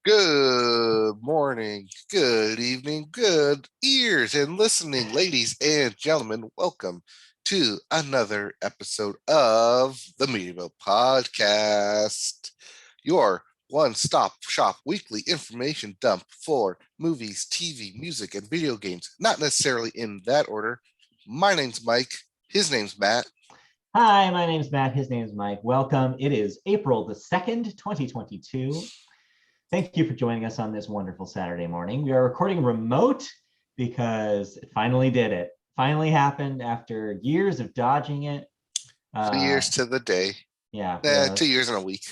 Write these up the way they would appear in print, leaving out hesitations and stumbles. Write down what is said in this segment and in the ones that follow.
Good morning, good evening, good ears and listening, ladies and gentlemen. Welcome to another episode of the Media Podcast, your one-stop shop weekly information dump for movies, TV, music, and video games. Not necessarily in that order. My name's Mike. His name's Matt. Hi, my name's Matt. His name's Mike. Welcome. It is April the 2nd, 2022. Thank you for joining us on this wonderful Saturday morning. We are recording remote because it finally did it. Finally happened after years of dodging it. 2 years to the day. Yeah. 2 years and a week.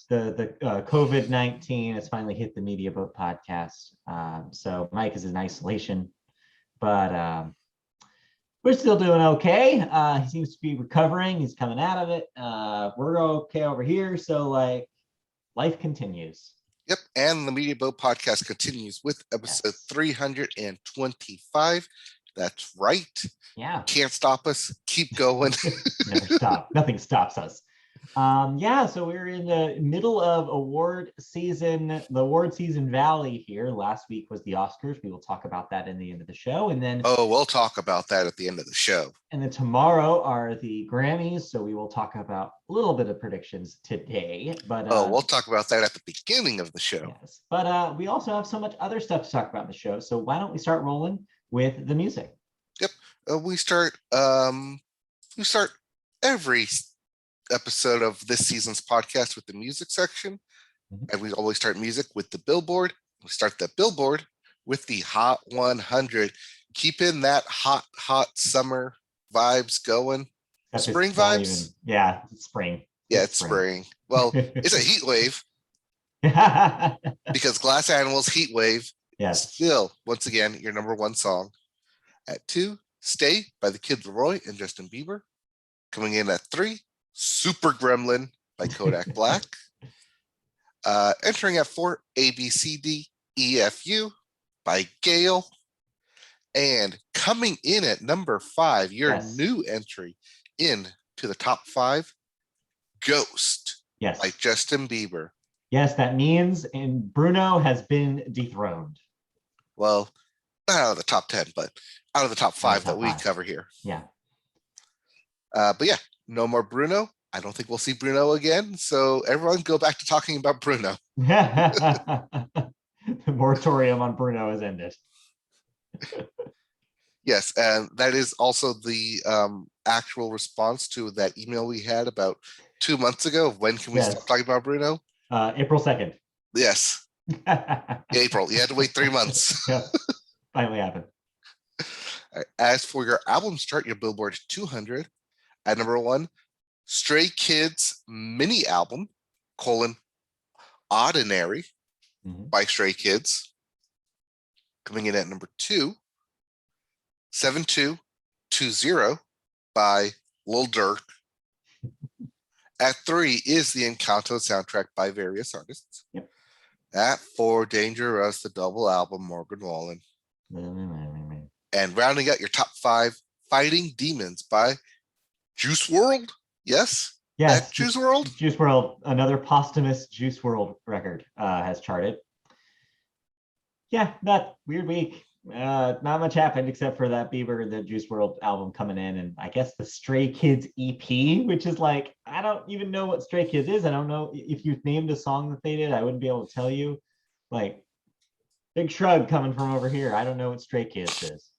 the COVID-19 has finally hit the Media Boat podcast. So Mike is in isolation, but we're still doing okay. He seems to be recovering. He's coming out of it. We're okay over here. So life continues. Yep, and the Media Boat Podcast continues with episode 325. That's right. Yeah. Can't stop us. Keep going. Never stop. Nothing stops us. So we're in the middle of award season, the award season valley here. Last week was the Oscars. We will talk about that in the end of the show. And then we'll talk about that at the end of the show. And then tomorrow are the Grammys. So we will talk about a little bit of predictions today. But we'll talk about that at the beginning of the show. Yes. But we also have so much other stuff to talk about in the show. So why don't we start rolling with the music? Yep. We start every episode of this season's podcast with the music section, and we always start music with the Billboard. We start the Billboard with the Hot 100, keeping that hot summer vibes going. Spring vibes. It's spring. It's spring. Well, it's a heat wave because Glass Animals Heat Wave. Yes. Still, once again, your number one song. At 2, Stay by the Kid Laroi and Justin Bieber. Coming in at 3, Super Gremlin by Kodak Black. Entering at 4, ABCDEFU by Gale. And coming in at number 5, your new entry into the top 5, Ghost by Justin Bieber. Yes, that means Bruno has been dethroned. Well, not out of the top 10, but out of the top 5 that we cover here. Yeah. But yeah, no more Bruno. I don't think we'll see Bruno again. So everyone go back to talking about Bruno. The moratorium on Bruno has ended. Yes, and that is also the actual response to that email we had about 2 months ago. When can we stop talking about Bruno? April 2nd. Yes. April. You had to wait 3 months. Yeah. Finally happened. As for your album chart, your Billboard 200 at number 1, Stray Kids mini album, Ordinary by Stray Kids. Coming in at number 2, 7220 by Lil Durk. At 3 is the Encanto soundtrack by various artists. Yep. At 4, Dangerous, the double album, Morgan Wallen. And rounding out your top 5, Fighting Demons by Juice WRLD. Yes, Juice WRLD. Juice WRLD, another posthumous Juice WRLD record has charted. Yeah, that weird week. Not much happened except for that Bieber, the Juice WRLD album coming in, and I guess the Stray Kids EP, which is I don't even know what Stray Kids is. I don't know if you named a song that they did. I wouldn't be able to tell you. Big shrug coming from over here. I don't know what Stray Kids is.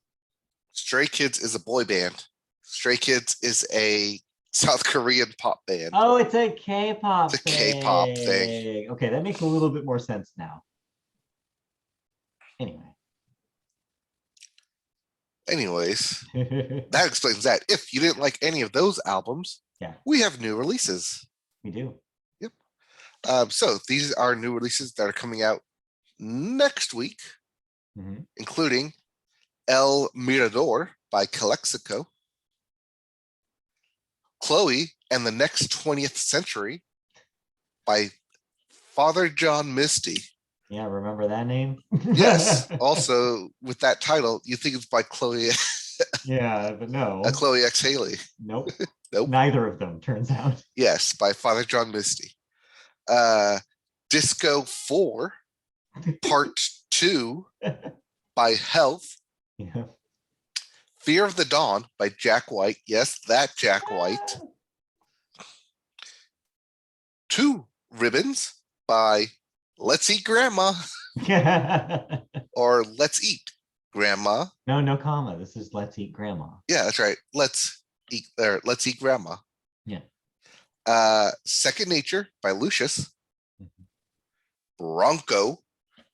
Stray Kids is a boy band. Stray Kids is a South Korean pop band. Oh, it's a K-pop thing. It's a K-pop thing. Okay, that makes a little bit more sense now. Anyways, that explains that. If you didn't like any of those albums, we have new releases. We do. Yep. So these are new releases that are coming out next week, including El Mirador by Calexico, Chloe and the Next 20th Century by Father John Misty. Yeah, remember that name? Yes. Also, with that title, you think it's by Chloe. Yeah, but no. Chloe X. Haley. Nope. Nope. Neither of them, turns out. Yes, by Father John Misty. Disco 4 Part 2 by Health. Yeah. Fear of the Dawn by Jack White. Yes, that Jack White. 2 Ribbons by Let's Eat Grandma or Let's Eat Grandma. No comma. This is Let's Eat Grandma. Yeah, that's right. Let's eat Grandma. Yeah. Second Nature by Lucius. Bronco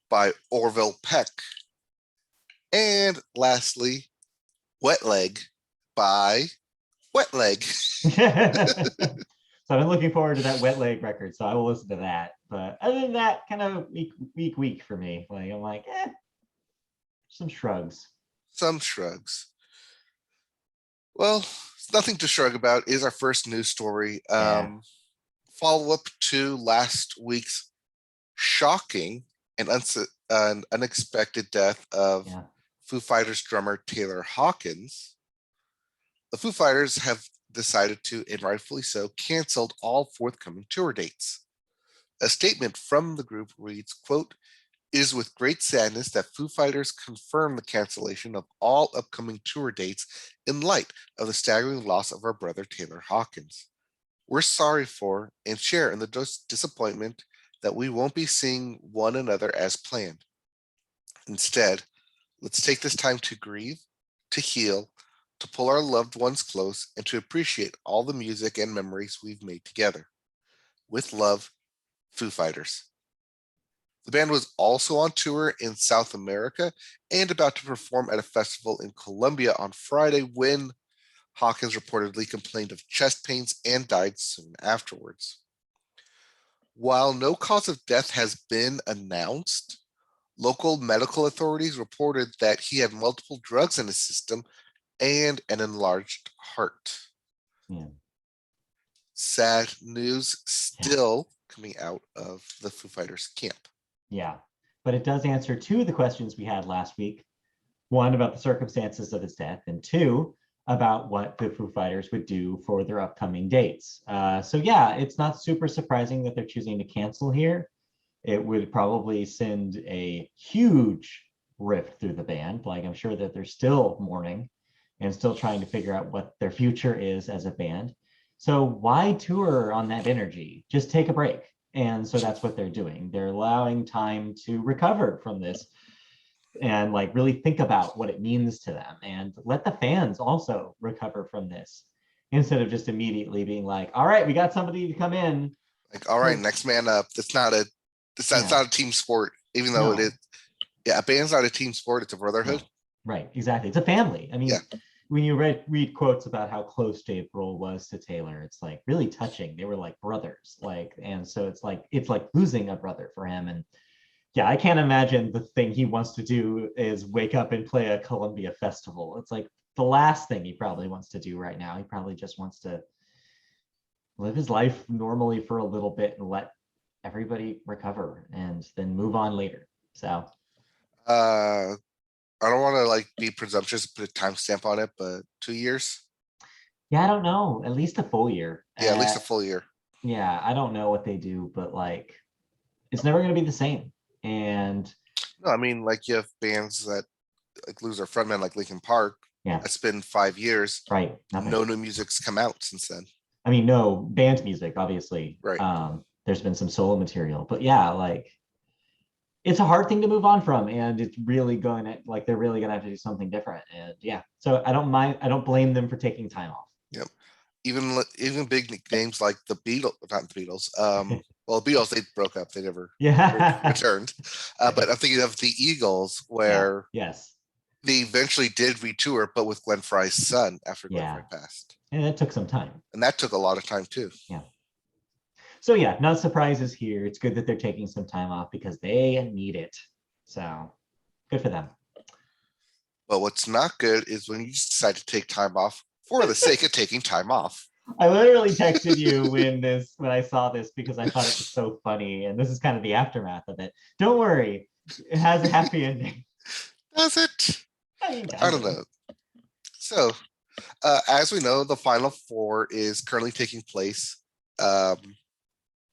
by Orville Peck. And lastly, Wet Leg by Wet Leg. So I've been looking forward to that Wet Leg record, so I will listen to that. But other than that, kind of weak for me. Like I'm like, some shrugs. Some shrugs. Well, nothing to shrug about is our first news story. Follow up to last week's shocking and unexpected death of Foo Fighters drummer Taylor Hawkins. The Foo Fighters have decided to, and rightfully so, canceled all forthcoming tour dates. A statement from the group reads, quote, "It is with great sadness that Foo Fighters confirm the cancellation of all upcoming tour dates in light of the staggering loss of our brother Taylor Hawkins. We're sorry for and share in the disappointment that we won't be seeing one another as planned. Instead, let's take this time to grieve, to heal, to pull our loved ones close, and to appreciate all the music and memories we've made together. With love, Foo Fighters." The band was also on tour in South America and about to perform at a festival in Colombia on Friday when Hawkins reportedly complained of chest pains and died soon afterwards. While no cause of death has been announced, local medical authorities reported that he had multiple drugs in his system and an enlarged heart. Yeah. Sad news still coming out of the Foo Fighters camp. Yeah, but it does answer 2 of the questions we had last week. 1 about the circumstances of his death, and 2 about what the Foo Fighters would do for their upcoming dates. So yeah, it's not super surprising that they're choosing to cancel here. It would probably send a huge rift through the band. Like I'm sure that they're still mourning and still trying to figure out what their future is as a band. So why tour on that energy? Just take a break. And so that's what they're doing. They're allowing time to recover from this and like really think about what it means to them and let the fans also recover from this instead of just immediately being like, all right, we got somebody to come in. Like, all right, next man up. It's not a team sport, even though it is. Yeah, a band's not a team sport. It's a brotherhood. No. Right, exactly. It's a family. I mean, when you read quotes about how close Dave Grohl was to Taylor, it's like really touching. They were like brothers, like, and so it's like losing a brother for him. And yeah, I can't imagine the thing he wants to do is wake up and play a Columbia festival. It's like the last thing he probably wants to do right now. He probably just wants to live his life normally for a little bit and let everybody recover and then move on later. So I don't want to like be presumptuous and put a timestamp on it, but 2 years. Yeah, I don't know. At least a full year. Yeah, at least a full year. Yeah, I don't know what they do, but like, it's never going to be the same. And no, I mean, like you have bands that like lose their frontman, like Linkin Park. Yeah, it's been 5 years. Right. Nothing. No new music's come out since then. I mean, no band music, obviously. Right. There's been some solo material, but yeah, like it's a hard thing to move on from, and it's really going to like they're really gonna have to do something different. And yeah, so I don't blame them for taking time off. Yep. Even big names like the Beatles, not the Beatles. Well, the Beatles, they broke up. They never returned. But I'm thinking of the Eagles, where yes, they eventually did retour, but with Glenn Fry's son after Glenn Fry passed. And it took some time. And that took a lot of time too. Yeah. So yeah, no surprises here. It's good that they're taking some time off because they need it. So good for them. But what's not good is when you decide to take time off for the sake of taking time off. I literally texted you when I saw this because I thought it was so funny, and this is kind of the aftermath of it. Don't worry, it has a happy ending. Does it? I don't know. So, as we know, the Final Four is currently taking place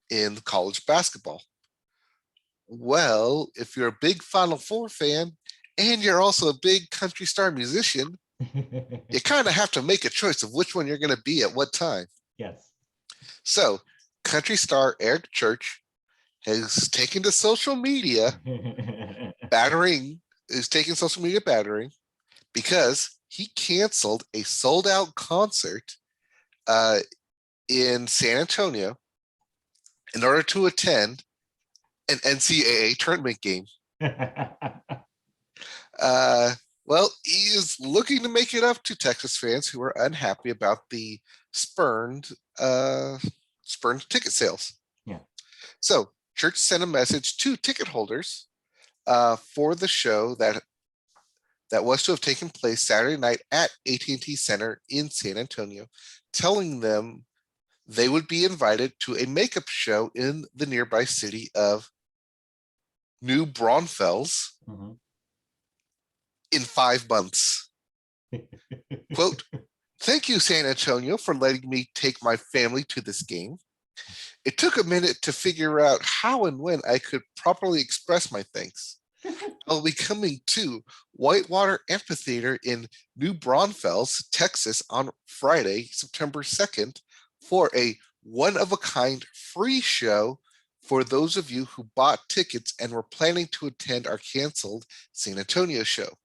in college basketball. Well, if you're a big Final Four fan and you're also a big country star musician, you kind of have to make a choice of which one you're going to be at what time. Yes. So, country star Eric Church has taken to social media battering, is taking social media battering because he canceled a sold out concert in San Antonio in order to attend an NCAA tournament game. Well, he is looking to make it up to Texas fans who are unhappy about the spurned ticket sales. Yeah. So Church sent a message to ticket holders for the show that was to have taken place Saturday night at AT&T Center in San Antonio, telling them they would be invited to a makeup show in the nearby city of New Braunfels in 5 months. Quote, "Thank you, San Antonio, for letting me take my family to this game. It took a minute to figure out how and when I could properly express my thanks. I'll be coming to Whitewater Amphitheater in New Braunfels, Texas on Friday, September 2nd for a one-of-a-kind free show for those of you who bought tickets and were planning to attend our canceled San Antonio show."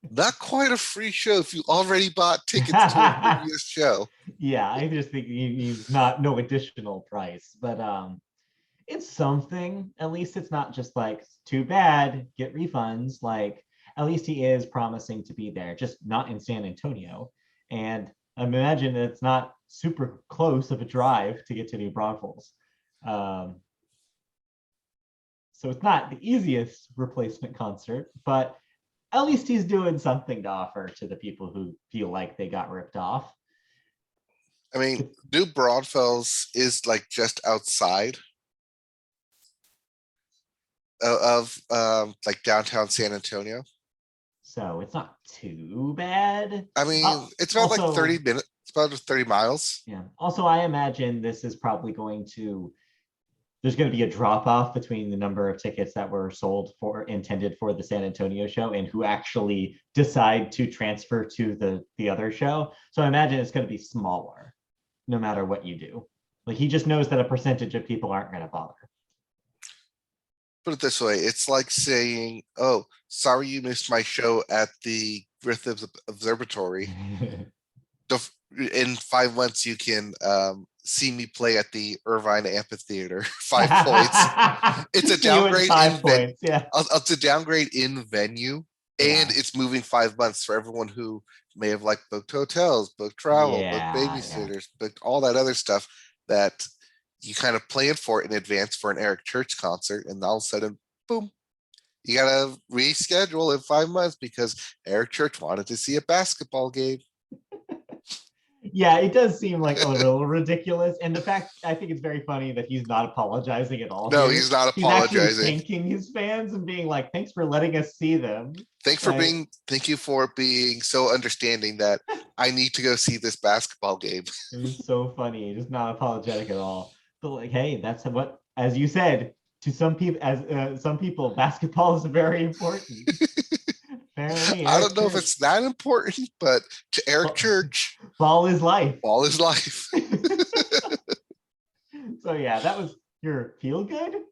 Not quite a free show if you already bought tickets to a previous show. Yeah, I just think he's not no additional price, but it's something. At least it's not just like too bad, get refunds. Like at least he is promising to be there, just not in San Antonio. And I imagine it's not super close of a drive to get to New Braunfels. So it's not the easiest replacement concert, but at least he's doing something to offer to the people who feel like they got ripped off. I mean, New Braunfels is like just outside of like downtown San Antonio. So it's not too bad. I mean, it's about also, like 30 minutes. It's about 30 miles. Yeah. Also, I imagine this is probably there's going to be a drop off between the number of tickets that were intended for the San Antonio show and who actually decide to transfer to the other show. So I imagine it's going to be smaller no matter what you do. Like he just knows that a percentage of people aren't going to bother. Put it this way, it's like saying, "Oh, sorry you missed my show at the Griffith Observatory. In 5 months you can see me play at the Irvine Amphitheater." 5 points. It's a downgrade in points, yeah. It's a downgrade in venue, and it's moving 5 months for everyone who may have like booked hotels, booked travel, booked babysitters, booked all that other stuff that you kind of plan for in advance for an Eric Church concert, and all of a sudden, boom, you gotta reschedule in 5 months because Eric Church wanted to see a basketball game. Yeah, it does seem like a little ridiculous. And the fact, I think it's very funny that he's not apologizing at all. No, here. He's not apologizing. He's actually thanking his fans and being like, thanks for letting us see them. Thank you for being so understanding that I need to go see this basketball game. It was so funny. Just not apologetic at all. But like, hey, that's what, as you said, to some people, basketball is very important. Apparently, I don't know if it's that important, but to Eric Church, ball is life. Ball is life. So yeah, that was your feel good ?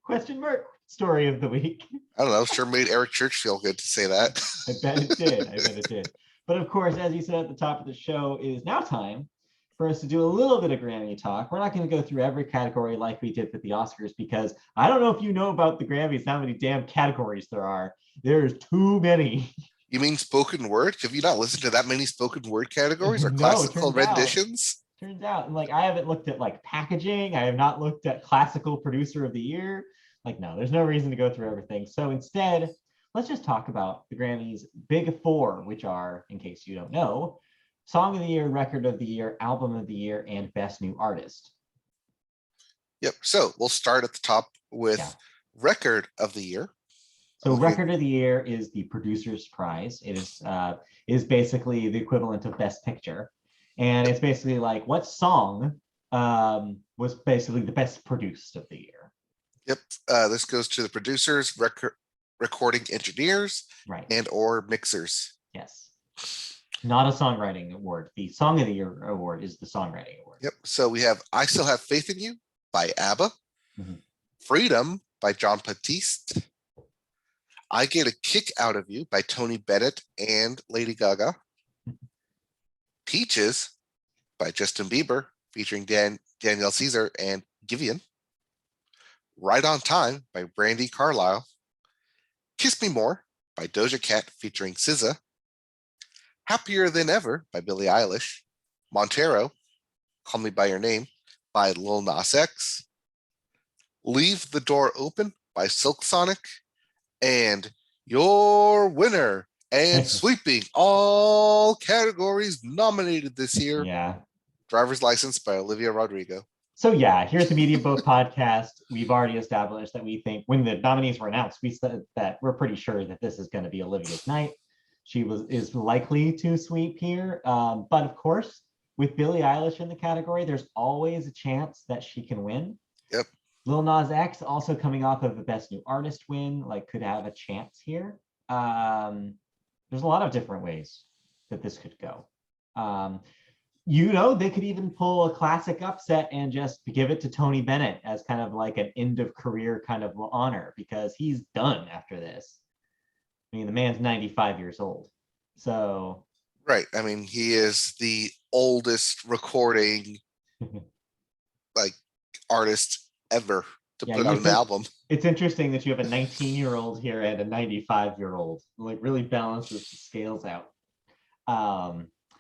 Story of the week. I don't know. Sure made Eric Church feel good to say that. I bet it did. But of course, as you said at the top of the show, it is now time for us to do a little bit of Grammy talk. We're not going to go through every category like we did with the Oscars, because I don't know if you know about the Grammys, how many damn categories there are. There's too many. You mean spoken word? Have you not listened to that many spoken word categories or classical renditions? Turns out, like, I haven't looked at like packaging. I have not looked at classical producer of the year. Like, no, there's no reason to go through everything. So instead, let's just talk about the Grammys' big four, which are, in case you don't know, Song of the Year, Record of the Year, Album of the Year, and Best New Artist. Yep. So we'll start at the top with Record of the Year. So Record of the Year is the producer's prize. It is basically the equivalent of Best Picture. And it's basically like what song was basically the best produced of the year. Yep. This goes to the producers, recording engineers, Right. and or mixers. Yes. Not a songwriting award. The Song of the Year award is the songwriting award. Yep. So we have I Still Have Faith in You by ABBA. Mhm. Freedom by John Batiste. I Get a Kick Out of You by Tony Bennett and Lady Gaga. Peaches by Justin Bieber, featuring Danielle Caesar and Giveon. Right on Time by Brandy Carlisle. Kiss Me More by Doja Cat, featuring SZA. Happier Than Ever by Billie Eilish. Montero, Call Me By Your Name by Lil Nas X. Leave the Door Open by Silk Sonic. And your winner and sweeping all categories nominated this year, Yeah. Driver's License by Olivia Rodrigo. So yeah, here at the Media Boat Podcast, we've already established that we think when the nominees were announced, we said that we're pretty sure that this is going to be Olivia's night. She is likely to sweep here. But of course, with Billie Eilish in the category, there's always a chance that she can win. Yep. Lil Nas X also coming off of the Best New Artist win, like could have a chance here. There's a lot of different ways that this could go. They could even pull a classic upset and just give it to Tony Bennett as kind of like an end of career kind of honor, because he's done after this. I mean, the man's 95 years old. So. Right. I mean, he is the oldest recording artist ever to put out an album. It's interesting that you have a 19-year-old here and a 95-year-old. Like, really balances the scales out.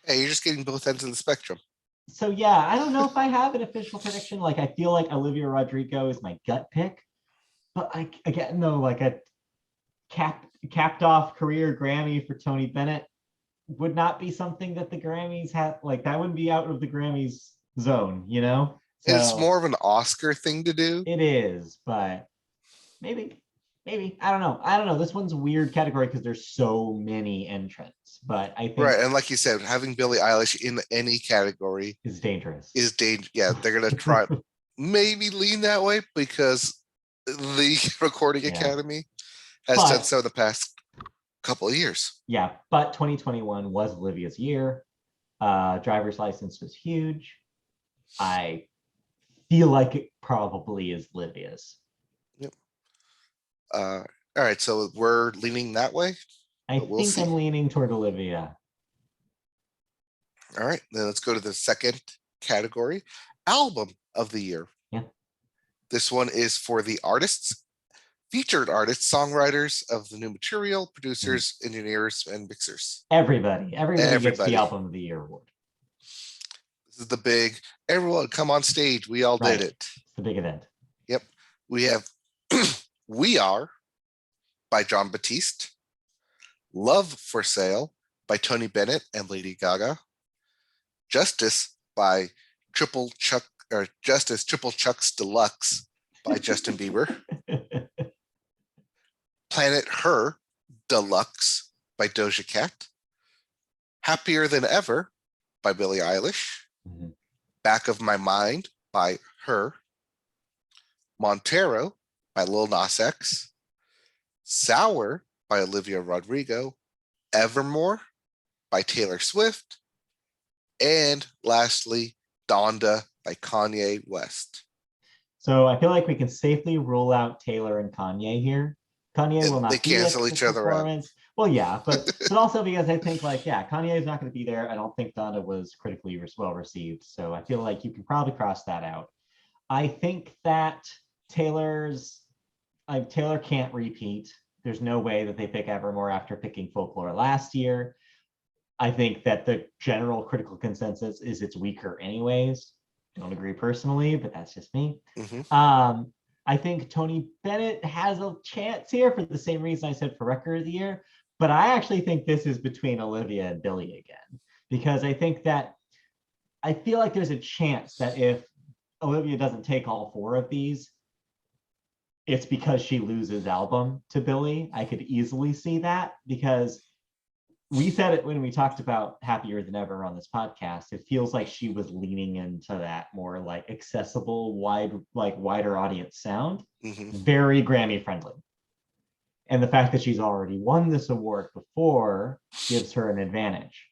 Hey, you're just getting both ends of the spectrum. So yeah, I don't know if I have an official prediction. Like, I feel like Olivia Rodrigo is my gut pick, but again, though, like a capped off career Grammy for Tony Bennett would not be something that the Grammys have. Like, that wouldn't be out of the Grammys zone, you know? So, it's more of an Oscar thing to do. It is, but maybe. I don't know. This one's a weird category because there's so many entrants, but I think right. And like you said, having Billie Eilish in any category is dangerous. Yeah, they're gonna try maybe lean that way because the Recording Academy has done so the past couple of years. Yeah, but 2021 was Olivia's year. Driver's License was huge. I feel like it probably is Olivia's. Yep. All right, so we're leaning that way. I think I'm leaning toward Olivia. All right, then let's go to the second category, Album of the Year. Yeah. This one is for the artists, featured artists, songwriters of the new material, producers, engineers, and mixers. Everybody gets the Album of the Year award. This is the big, everyone come on stage, we all did it. It's the big event. Yep. We have We Are by John Batiste, Love for Sale by Tony Bennett and Lady Gaga, Justice by Triple Chuck's Deluxe by Justin Bieber, Planet Her Deluxe by Doja Cat, Happier Than Ever by Billie Eilish, Back of My Mind by Her, Montero by Lil Nas X, Sour by Olivia Rodrigo, Evermore by Taylor Swift, and lastly, Donda by Kanye West. So I feel like we can safely rule out Taylor and Kanye here. Kanye will not they cancel each other out. Well, yeah, but also because I think Kanye is not going to be there. I don't think Donda was critically well received. So I feel like you can probably cross that out. I think that Taylor can't repeat. There's no way that they pick Evermore after picking Folklore last year. I think that the general critical consensus is it's weaker anyways. Don't agree personally, but that's just me. I think Tony Bennett has a chance here for the same reason I said for Record of the Year. But I actually think this is between Olivia and Billie again, because I feel like there's a chance that if Olivia doesn't take all four of these, it's because she loses album to Billie. I could easily see that, because we said it when we talked about Happier Than Ever on this podcast. It feels like she was leaning into that more like accessible, wider audience sound, Hmm. very Grammy friendly. And the fact that she's already won this award before gives her an advantage.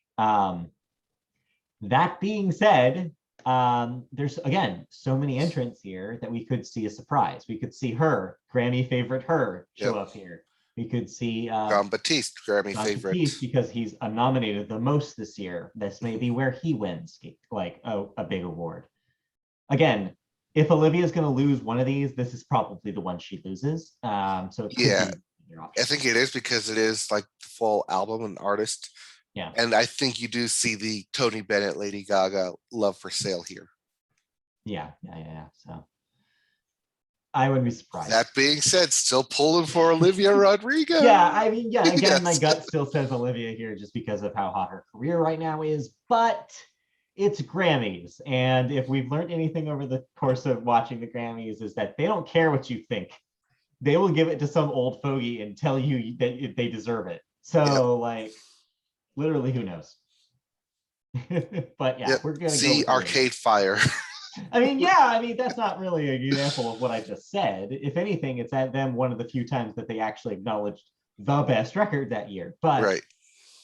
That being said, there's again so many entrants here that we could see a surprise. We could see her, Grammy favorite her, show Yep. up here. We could see John Batiste, Grammy John favorite. Batiste because he's nominated the most this year. This may be where he wins like a big award. Again, if Olivia's going to lose one of these, this is probably the one she loses. So it could Yeah, be your I option. think it is because it is like the full album and artist. Yeah. And I think you do see the Tony Bennett, Lady Gaga love for sale here. Yeah. So I wouldn't be surprised. That being said, still pulling for Olivia Rodrigo. Yeah, I mean, yeah, again, Yes. my gut still says Olivia here just because of how hot her career right now is, but it's Grammys. And if we've learned anything over the course of watching the Grammys is that they don't care what you think. They will give it to some old fogey and tell you that they deserve it. So, like, literally, who knows? But yeah, we're gonna see go with Arcade Fire. I mean, that's not really an example of what I just said. If anything, it's at them one of the few times that they actually acknowledged the best record that year. But Right.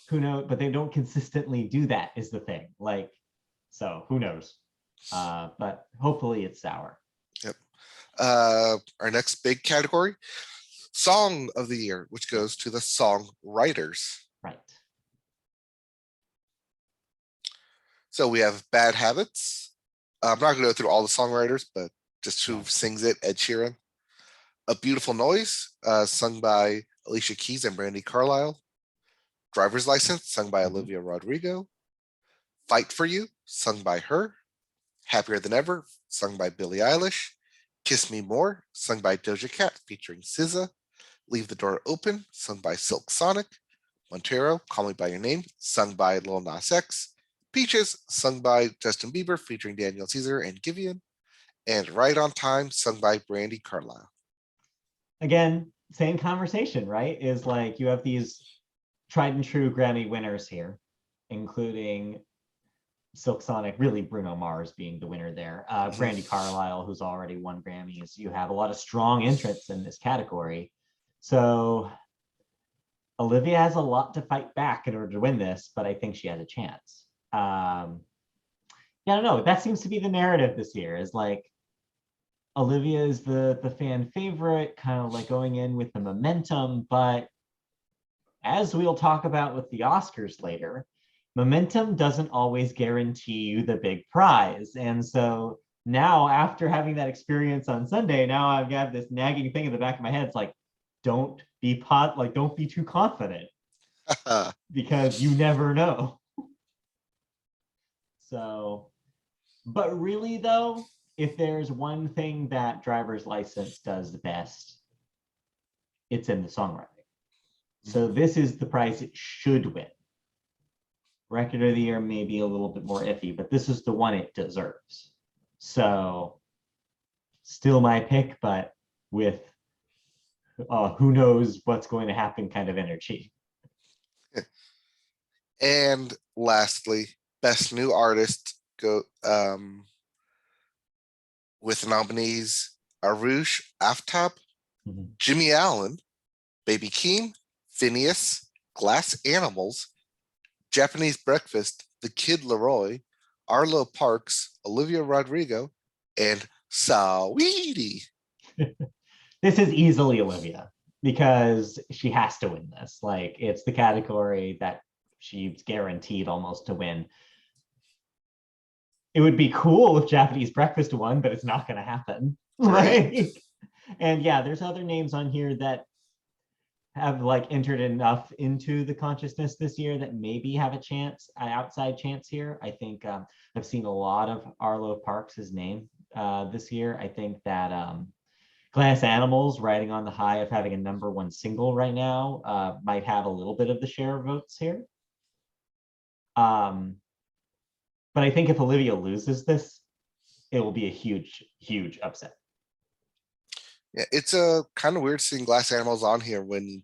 who knows? But they don't consistently do that, is the thing. Like, so who knows? But hopefully it's sour. Yep. Our next big category, Song of the Year, which goes to the songwriters. Right. So we have Bad Habits. I'm not going to go through all the songwriters, but just who sings it, Ed Sheeran. A Beautiful Noise, sung by Alicia Keys and Brandy Carlisle. Driver's License, sung by Olivia Rodrigo. Fight for You, sung by her. Happier Than Ever, sung by Billie Eilish. Kiss Me More, sung by Doja Cat featuring SZA. Leave the Door Open, sung by Silk Sonic. Montero, Call Me By Your Name, sung by Lil Nas X. Peaches, sung by Justin Bieber featuring Daniel Caesar and Giveon. And Right on Time, sung by Brandy Carlisle. Again, same conversation, right? Is like you have these tried and true Grammy winners here, including Silk Sonic, really Bruno Mars being the winner there. Brandy Carlisle, who's already won Grammys. You have a lot of strong entrants in this category. So Olivia has a lot to fight back in order to win this, but I think she has a chance. Yeah, I don't know. That seems to be the narrative this year is like Olivia is the fan favorite, kind of like going in with the momentum, but as we'll talk about with the Oscars later, momentum doesn't always guarantee you the big prize. And so now after having that experience on Sunday, now I've got this nagging thing in the back of my head. It's like, don't be too confident because you never know. So, but really though, if there's one thing that Driver's License does the best, it's in the songwriting. So this is the prize it should win. Record of the Year may be a little bit more iffy, but this is the one it deserves. So still my pick, but with who knows what's going to happen kind of energy. And lastly, Best New Artist go with nominees Arush Aftab, Jimmy Allen, Baby Keem, Phineas, Glass Animals, Japanese Breakfast, The Kid Laroi, Arlo Parks, Olivia Rodrigo, and Saweetie. This is easily Olivia because she has to win this. Like it's the category that she's guaranteed almost to win. It would be cool if Japanese Breakfast won, but it's not going to happen. Right. And yeah, there's other names on here that have like entered enough into the consciousness this year that maybe have a chance, an outside chance here. I think I've seen a lot of Arlo Parks' name this year. I think that Glass Animals, riding on the high of having a #1 single right now, might have a little bit of the share of votes here. But I think if Olivia loses this, it will be a huge, huge upset. Yeah, it's a kind of weird seeing Glass Animals on here when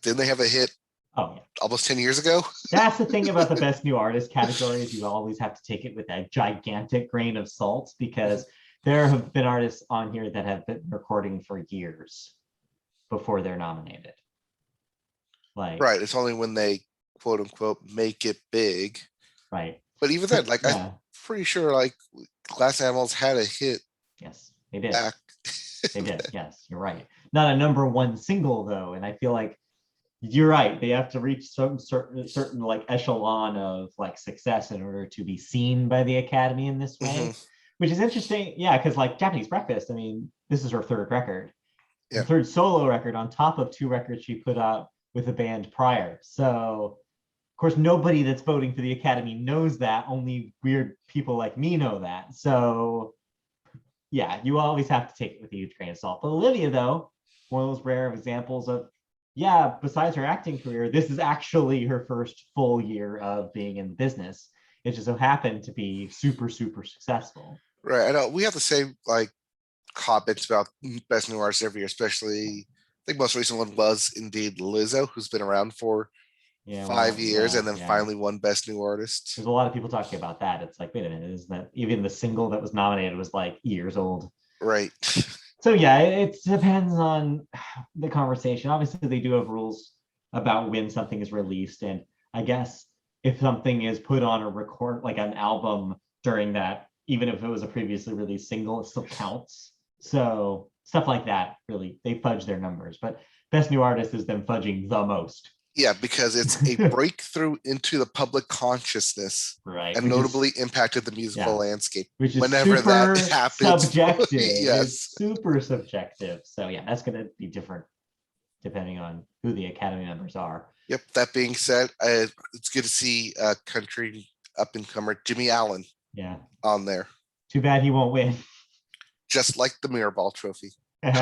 didn't they have a hit Oh yeah. almost 10 years ago. That's the thing about the best new artist category is you always have to take it with a gigantic grain of salt because there have been artists on here that have been recording for years before they're nominated. Like, Right. It's only when they quote unquote make it big. right. But even then, like I'm Yeah. pretty sure like Glass Animals had a hit Yes, they did. back. They did. Yes, you're right. Not a number one single though, and I feel like you're right. They have to reach some certain like echelon of like success in order to be seen by the Academy in this Hmm. way, which is interesting. Yeah, because like Japanese Breakfast, I mean, this is her third record, her Yeah. third solo record on top of two records she put out with a band prior. So of course, nobody that's voting for the Academy knows that. Only weird people like me know that. So yeah, you always have to take it with a huge grain of salt. But Olivia, though, one of those rare examples of, yeah, besides her acting career, this is actually her first full year of being in business. It just so happened to be super, super successful. Right. I know we have the same like comments about best new artist every year, especially I think most recent one was indeed Lizzo, who's been around for Yeah, 5 years yeah, and then yeah. finally won best new artist. There's a lot of people talking about that. It's like, wait a minute, isn't that even the single that was nominated was like years old? Right. So yeah, it depends on the conversation. Obviously, they do have rules about when something is released, and I guess if something is put on a record, like an album during that, even if it was a previously released single, it still counts. So stuff like that, really, they fudge their numbers. But best new artist is them fudging the most. Yeah, because it's a breakthrough into the public consciousness Right, and notably impacted the musical yeah, landscape which is whenever that super happens. subjective. It's Yes. super subjective. So yeah, that's going to be different depending on who the Academy members are. Yep. That being said, it's good to see country up and comer Jimmy Allen Yeah. on there, Too bad he won't win. just like the Mirror Ball Trophy. All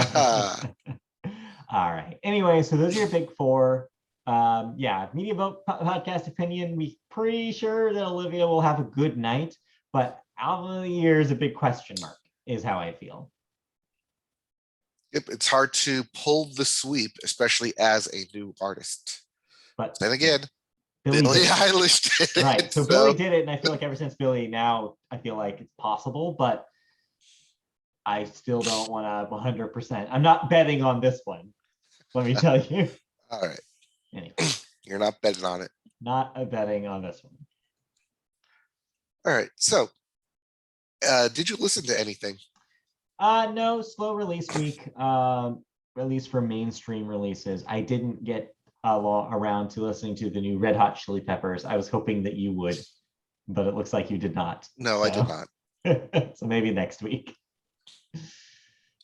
right. Anyway, so those are your big four. Yeah, media vote podcast opinion. We pretty sure that Olivia will have a good night, but album of the year is a big question mark, is how I feel. Yep, it's hard to pull the sweep, especially as a new artist. But then again, Billy Billie did it. Eilish did Right. it. So Billy did it, and I feel like ever since Billy, now I feel like it's possible, but I still don't want to 100%. I'm not betting on this one. Let me tell you. All right. Anyway, You're not betting on it. not a betting on this one. All right. So, did you listen to anything? No, slow release week. Release for mainstream releases. I didn't get around to listening to the new Red Hot Chili Peppers. I was hoping that you would, but it looks like you did not. No, I did not. So maybe next week.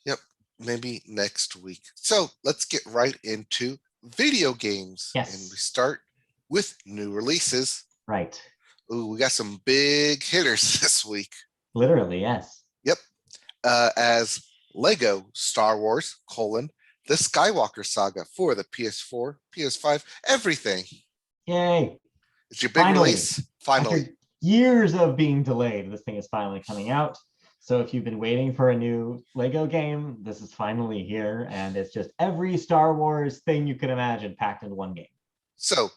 Yep, maybe next week. So let's get right into video games. Yes. And we start with new releases. Right. Ooh, we got some big hitters this week. Literally, yes. Yep. As Lego Star Wars, the Skywalker Saga for the PS4, PS5, everything. Yay. It's your big release. Finally. After years of being delayed, this thing is finally coming out. So if you've been waiting for a new Lego game, this is finally here. And it's just every Star Wars thing you can imagine packed into one game. So,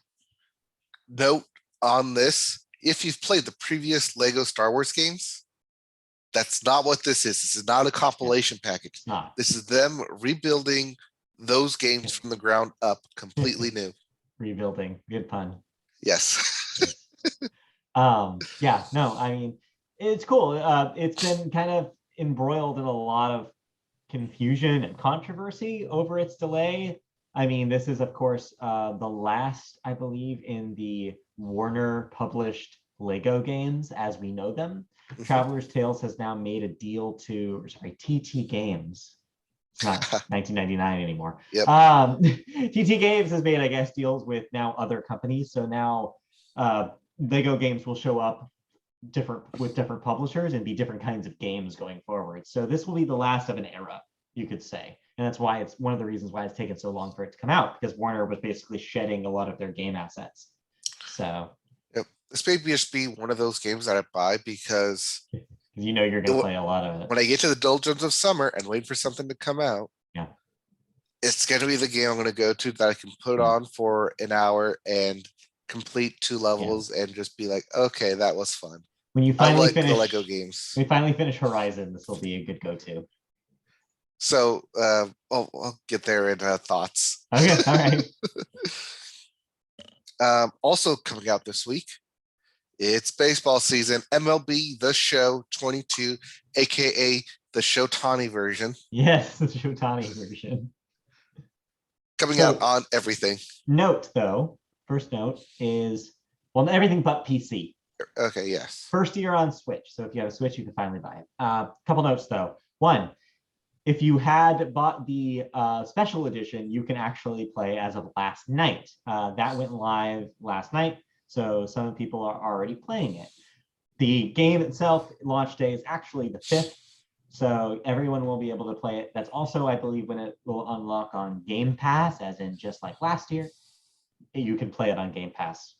note on this, if you've played the previous Lego Star Wars games, that's not what this is. This is not a compilation package. It's not. This is them rebuilding those games from the ground up, completely new. Rebuilding. Good pun. Yes. Yeah, no, I mean, it's cool. It's been kind of embroiled in a lot of confusion and controversy over its delay. I mean, this is, of course, the last, I believe, in the Warner published Lego games as we know them. Traveler's Tales has now made a deal to, TT Games. It's not 1999 anymore. Yep. TT Games has made, I guess, deals with now other companies. So now Lego games will show up with different publishers and be different kinds of games going forward. So this will be the last of an era, you could say. And that's why it's one of the reasons why it's taken so long for it to come out, because Warner was basically shedding a lot of their game assets. So yep. This may just be one of those games that I buy because you know you're going to play a lot of it. When I get to the doldrums of summer and wait for something to come out, yeah, It's going to be the game I'm going to go to that I can put on for an hour and complete 2 levels and just be like, okay, that was fun. When you I finally like the finish Lego games. when you finally finish Horizon, this will be a good go-to. So I'll get there in thoughts. Okay, all right. Also coming out this week, it's baseball season. MLB The Show 22, aka the Shotani version, Yes, the Shotani version. coming So- out on everything. Note though, first note is everything but PC. Okay, yes. First year on Switch. So if you have a Switch, you can finally buy it. Couple notes though. One, if you had bought the special edition, you can actually play as of last night. That went live last night, so some people are already playing it. The game itself, launch day is actually the 5th, so everyone will be able to play it. That's also, I believe, when it will unlock on Game Pass, as in just like last year. You can play it on Game Pass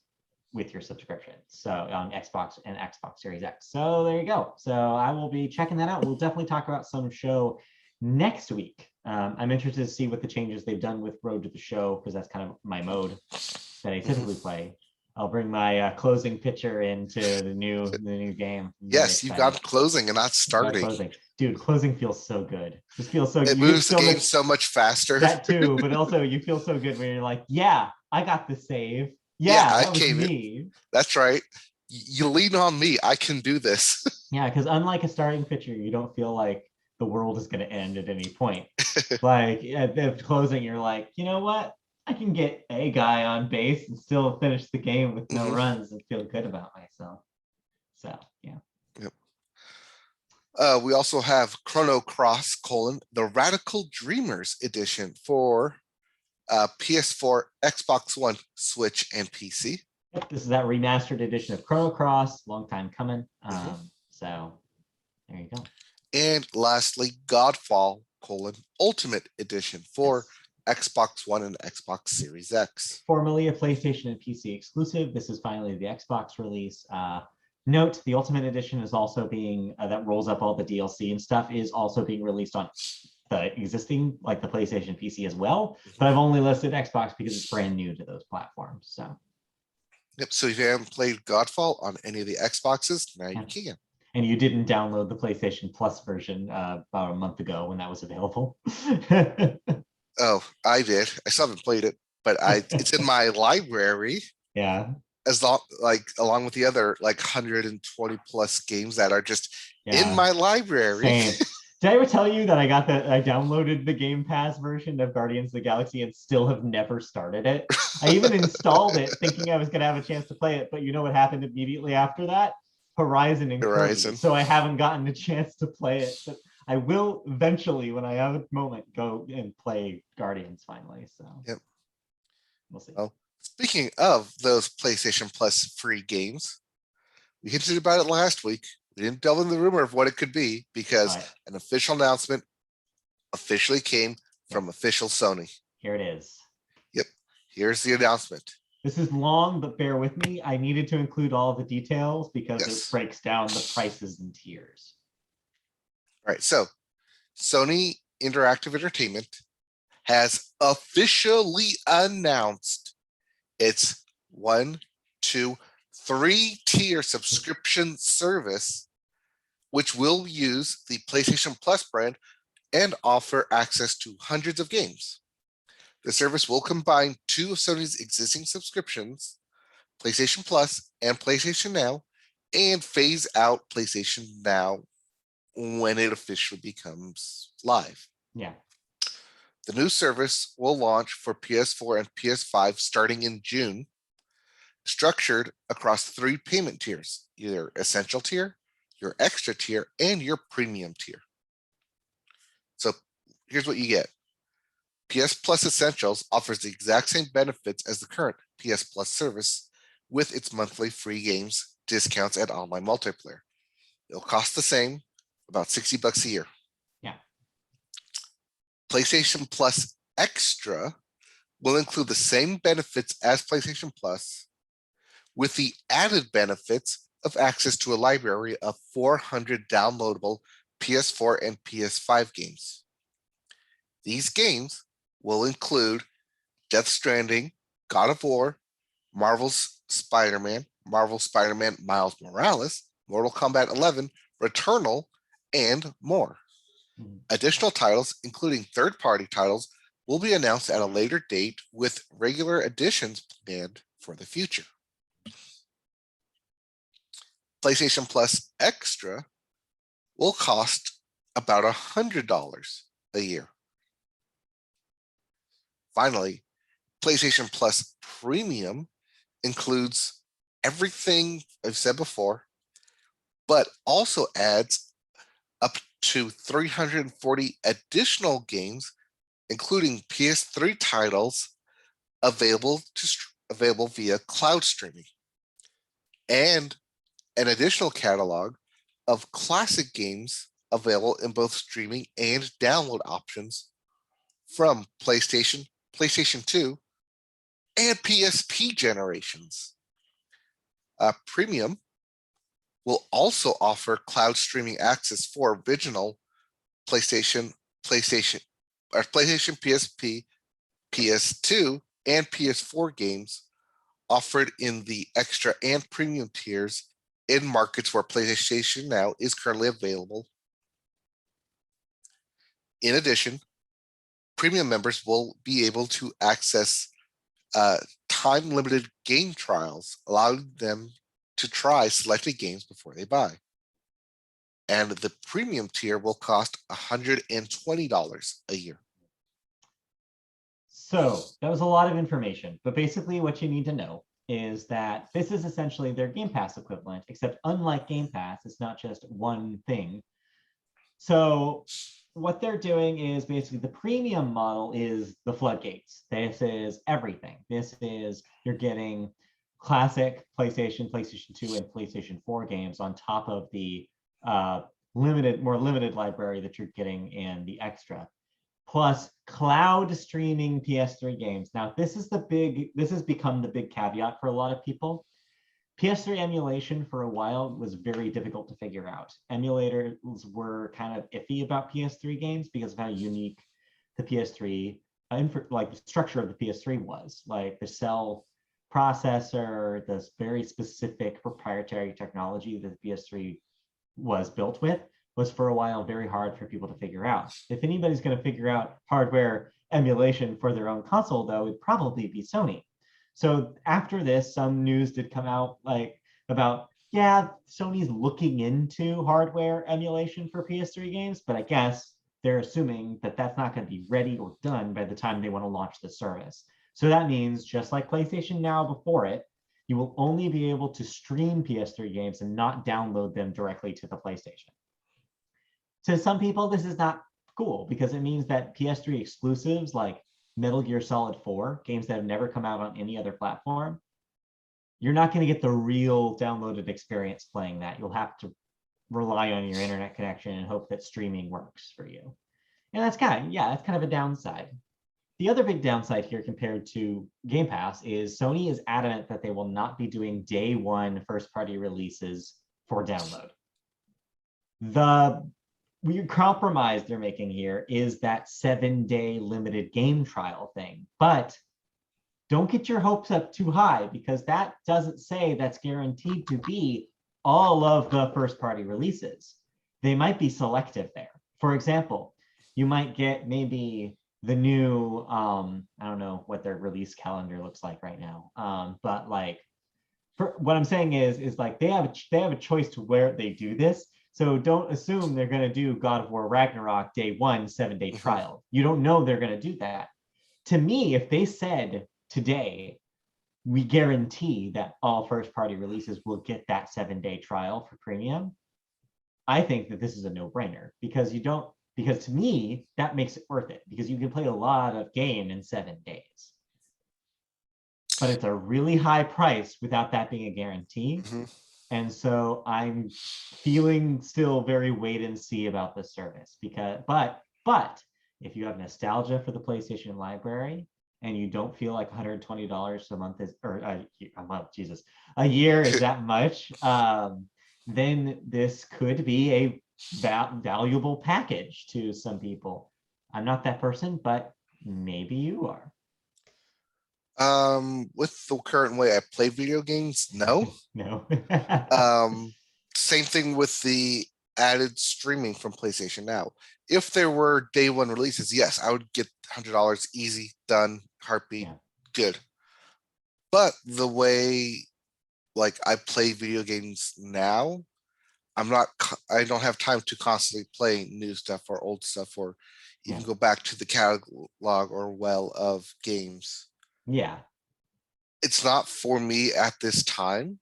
with your subscription, so on Xbox and Xbox Series X. So there you go. So I will be checking that out. We'll definitely talk about some show next week. I'm interested to see what the changes they've done with Road to the Show, because that's kind of my mode that I typically play. I'll bring my closing pitcher into the new game. Yes, you got closing and not starting. Closing. Dude, closing feels so good. Just feels so good. It moves the game so much faster. That too, but also you feel so good when you're like, yeah, I got the save. Yeah, that was me. That's right. You lean on me. I can do this. Yeah, because unlike a starting pitcher, you don't feel like the world is going to end at any point. Like at the closing, you're like, you know what? I can get a guy on base and still finish the game with no runs and feel good about myself. So, yeah. Yep. We also have Chrono Cross: the Radical Dreamers edition for PS4, Xbox One, Switch, and PC. Yep, this is that remastered edition of Chrono Cross. Long time coming. So there you go. And lastly, Godfall: Ultimate Edition for Xbox One and Xbox Series X. Formerly a PlayStation and PC exclusive, this is finally the Xbox release. Note, the Ultimate Edition is also being, that rolls up all the DLC and stuff, is also being released on the existing, like the PlayStation PC as well. But I've only listed Xbox because it's brand new to those platforms. So. Yep. So if you haven't played Godfall on any of the Xboxes, now you can. And you didn't download the PlayStation Plus version about a month ago when that was available. Oh, I did. I still haven't played it, but it's in my library. Yeah. Along with the other 120 plus games that are just in my library. Same. Did I ever tell you that I downloaded the Game Pass version of Guardians of the Galaxy and still have never started it? I even installed it thinking I was going to have a chance to play it, but you know what happened immediately after that? Horizon and Kirby. So I haven't gotten a chance to play it, but I will eventually, when I have a moment, go and play Guardians finally. So yep, we'll see. Well, speaking of those PlayStation Plus free games, we hinted about it last week. We didn't delve into the rumor of what it could be because an official announcement officially came from official Sony. Here it is. Yep, here's the announcement. This is long, but bear with me. I needed to include all of the details because it breaks down the prices and tiers. All right, so Sony Interactive Entertainment has officially announced its 1, 2, 3-tier subscription service, which will use the PlayStation Plus brand and offer access to hundreds of games. The service will combine 2 of Sony's existing subscriptions, PlayStation Plus and PlayStation Now, and phase out PlayStation Now when it officially becomes live. Yeah. The new service will launch for PS4 and PS5 starting in June, structured across 3 payment tiers, either Essential tier, your Extra tier, and your Premium tier. So here's what you get. PS Plus Essentials offers the exact same benefits as the current PS Plus service with its monthly free games, discounts, and online multiplayer. It'll cost the same, about $60 a year. Yeah. PlayStation Plus Extra will include the same benefits as PlayStation Plus with the added benefits of access to a library of 400 downloadable PS4 and PS5 games. These games will include Death Stranding, God of War, Marvel's Spider-Man, Marvel Spider-Man Miles Morales, Mortal Kombat 11, Returnal, and more. Additional titles, including third-party titles, will be announced at a later date with regular additions planned for the future. PlayStation Plus Extra will cost about $100 a year. Finally, PlayStation Plus Premium includes everything I've said before, but also adds up to 340 additional games, including PS3 titles available via cloud streaming, and an additional catalog of classic games available in both streaming and download options from PlayStation, PlayStation 2, and PSP generations. Premium will also offer cloud streaming access for original PlayStation, PSP, PS2, and PS4 games offered in the extra and premium tiers in markets where PlayStation Now is currently available. In addition, premium members will be able to access time-limited game trials, allowing them to try selected games before they buy. And the premium tier will cost $120 a year. So that was a lot of information, but basically what you need to know is that this is essentially their Game Pass equivalent, except unlike Game Pass, it's not just one thing. So what they're doing is basically the premium model is the floodgates. This is everything. This is, you're getting classic PlayStation, PlayStation 2, and PlayStation 4 games on top of the more limited library that you're getting in the extra, plus cloud streaming PS3 games. Now, this has become the big caveat for a lot of people. PS3 emulation for a while was very difficult to figure out. Emulators were kind of iffy about PS3 games because of how unique the PS3, like the structure of the PS3 was. Like the cell processor, this very specific proprietary technology that the PS3 was built with, was for a while very hard for people to figure out. If anybody's going to figure out hardware emulation for their own console, though, it'd probably be Sony. So after this, some news did come out about, yeah, Sony's looking into hardware emulation for PS3 games, but I guess they're assuming that that's not going to be ready or done by the time they want to launch the service. So that means, just like PlayStation Now before it, you will only be able to stream PS3 games and not download them directly to the PlayStation. To some people, this is not cool because it means that PS3 exclusives like Metal Gear Solid 4, games that have never come out on any other platform, you're not going to get the real downloaded experience playing that. You'll have to rely on your internet connection and hope that streaming works for you. And that's kind of a downside. The other big downside here compared to Game Pass is Sony is adamant that they will not be doing day one first-party releases for download. The weird compromise they're making here is that 7-day limited game trial thing. But don't get your hopes up too high because that doesn't say that's guaranteed to be all of the first-party releases. They might be selective there. For example, you might get maybe the new, I don't know what their release calendar looks like right now. But like, for what I'm saying is like they have a choice to where they do this. So don't assume they're going to do God of War Ragnarok day one, 7-day trial. You don't know they're going to do that. To me, if they said today, we guarantee that all first-party releases will get that 7-day trial for premium, I think that this is a no-brainer because to me, that makes it worth it because you can play a lot of game in 7 days. But it's a really high price without that being a guarantee. And so I'm feeling still very wait and see about this service but if you have nostalgia for the PlayStation library and you don't feel like $120 a month a year is that much, then this could be a valuable package to some people. I'm not that person, but Maybe you are. With the current way I play video games, no. No. Same thing with the added streaming from PlayStation Now. If there were day one releases, yes, I would get $100 easy, done, heartbeat, Yeah. good. But the way like I play video games now, I don't have time to constantly play new stuff or old stuff or even Yeah. go back to the catalog or well of games. Yeah. It's not for me at this time.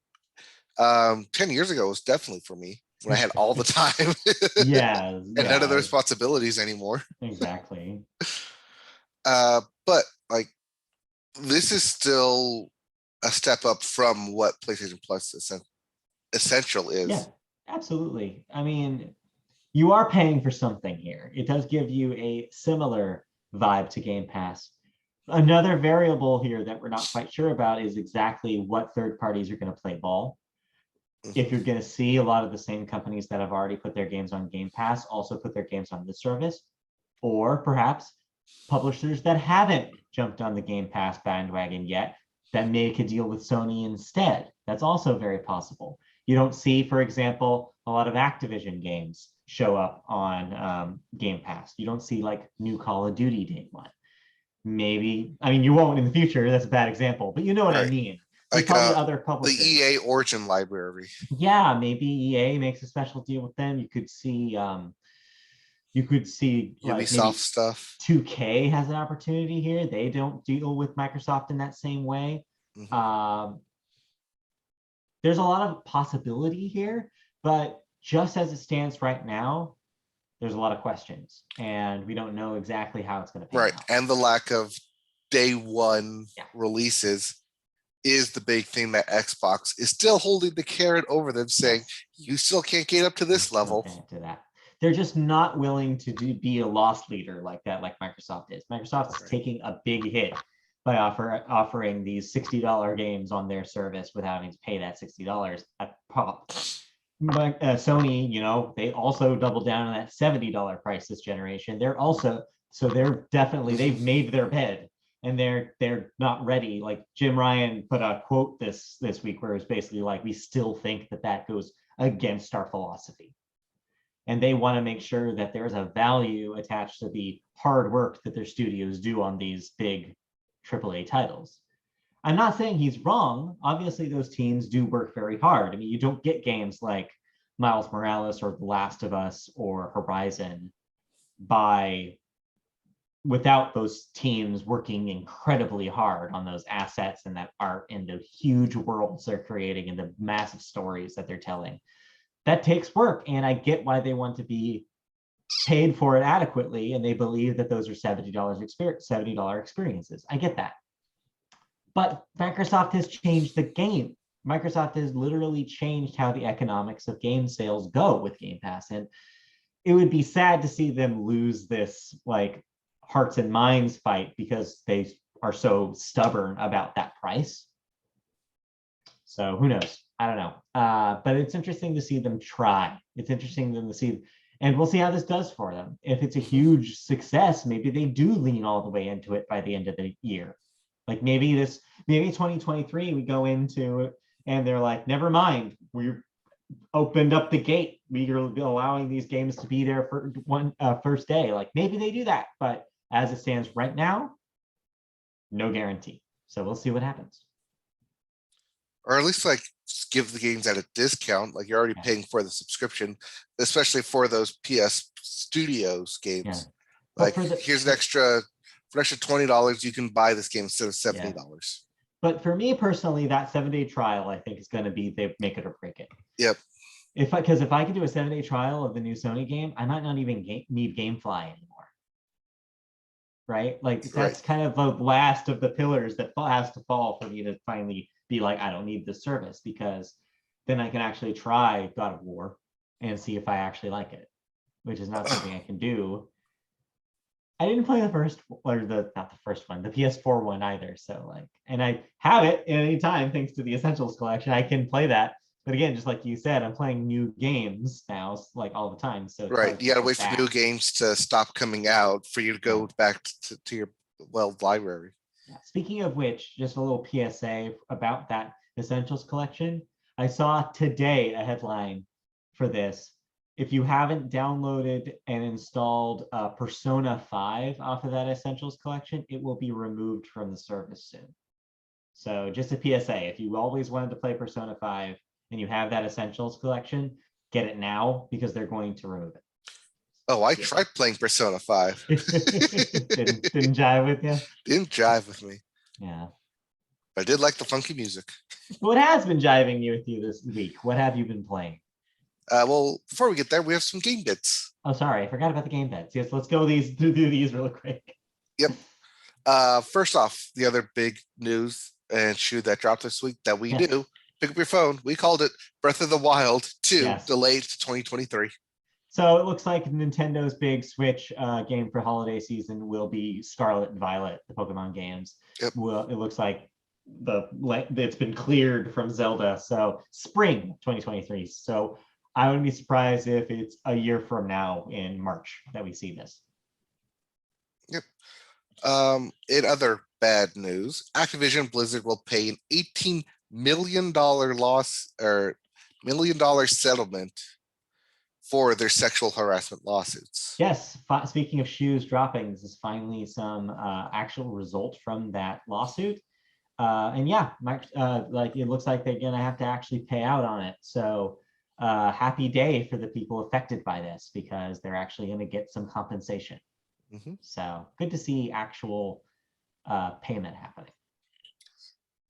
10 years ago was definitely for me when I had all the time Yeah. and none of the Yeah. responsibilities anymore. Exactly. But like this is still a step up from what PlayStation Plus essential Yeah, is. absolutely. I mean, you are paying for something here. It does give you a similar vibe to Game Pass. Another variable here that we're not quite sure about is exactly what third parties are going to play ball. If you're Mhm. going to see a lot of the same companies that have already put their games on Game Pass also put their games on this service, or perhaps publishers that haven't jumped on the Game Pass bandwagon yet that make a deal with Sony instead. That's also very possible. You don't see, for example, a lot of Activision games show up on Game Pass. You don't see like new Call of Duty day one. Maybe, I mean, you won't in the future. That's a bad example, but you know what I Right. mean. There's Like probably other the publishers. EA Origin library. Yeah, maybe EA makes a special deal with them. You could see like Ubisoft maybe stuff. 2K has an opportunity here. They don't deal with Microsoft in that same way. Mhm. Um, there's a lot of possibility here, but just as it stands right now, there's a lot of questions, and we don't know exactly how it's going to pan Right. out. And the lack of day one Yeah, releases is the big thing that Xbox is still holding the carrot over them, saying, yes, you still can't get up to you this still level. can't do that. They're just not willing to be a loss leader like that, like Microsoft is. Microsoft is Right. taking a big hit by offering these $60 games on their service without having to pay that $60 at pop. But Sony, they also doubled down on that $70 price this generation. They're definitely, they've made their bed, and they're not ready. Like Jim Ryan put a quote this week where it was basically like, we still think that goes against our philosophy, and they want to make sure that there's a value attached to the hard work that their studios do on these big AAA titles. I'm not saying he's wrong. Obviously, those teams do work very hard. I mean, you don't get games like Miles Morales or The Last of Us or Horizon by without those teams working incredibly hard on those assets and that art and the huge worlds they're creating and the massive stories that they're telling. That takes work, and I get why they want to be paid for it adequately, and they believe that those are $70 experiences. I get that. But Microsoft has changed the game. Microsoft has literally changed how the economics of game sales go with Game Pass. And it would be sad to see them lose this like hearts and minds fight because they are so stubborn about that price. So who knows? I don't know. But it's interesting to see them try. It's interesting to see, and we'll see how this does for them. If it's a huge success, maybe they do lean all the way into it by the end of the year. Like maybe 2023, we go into it and they're like, never mind, we opened up the gate. We are allowing these games to be there for one first day. Like maybe they do that, but as it stands right now, no guarantee. So we'll see what happens. Or at least like give the games at a discount. Like you're already Yeah. paying for the subscription, especially for those PS Studios Yeah. games. But Like here's an extra for an extra $20, you can buy this game instead of $70. But for me personally, that 7-day trial, I think, is going to be they make it or break it. Yep. Because if I can do a 7-day trial of the new Sony game, I might not even need GameFly anymore. Right? Like that's kind of the last of the pillars that has to fall for me to finally be like, I don't need this service, because then I can actually try God of War and see if I actually like it, which is not something I can do. I didn't play the first, or not the first one, the PS4 one either. So like, and I have it at any time thanks to the Essentials collection. I can play that. But again, just like you said, I'm playing new games now, like all the time. So Right. You got to wait for new games to stop coming out for you to go back to your library. Yeah. Speaking of which, just a little PSA about that Essentials collection. I saw today a headline for this. If you haven't downloaded and installed Persona 5 off of that Essentials collection, it will be removed from the service soon. So just a PSA, if you always wanted to play Persona 5 and you have that Essentials collection, get it now because they're going to remove it. Oh, I tried playing Persona 5. didn't jive with you? Didn't jive with me. Yeah. But I did like the funky music. What has been jiving with you this week? What have you been playing? Well, before we get there, we have some game bits. Oh, sorry, I forgot about the game bets. Yes, let's go through these real quick. Yep. First off, the other big news and shoe that dropped this week that we do, pick up your phone. We called it Breath of the Wild 2, delayed to 2023. So it looks like Nintendo's big Switch game for holiday season will be Scarlet and Violet, the Pokemon games. Yep. Well, it looks like it's been cleared from Zelda, so spring 2023. So I wouldn't be surprised if it's a year from now in March that we see this. Yep. In other bad news, Activision Blizzard will pay an $18 million loss or $1 million settlement for their sexual harassment lawsuits. Yes. Speaking of shoes dropping, this is finally some actual result from that lawsuit. And yeah, like it looks like they're gonna have to actually pay out on it. So happy day for the people affected by this because they're actually going to get some compensation. Mm-hmm. So good to see actual payment happening.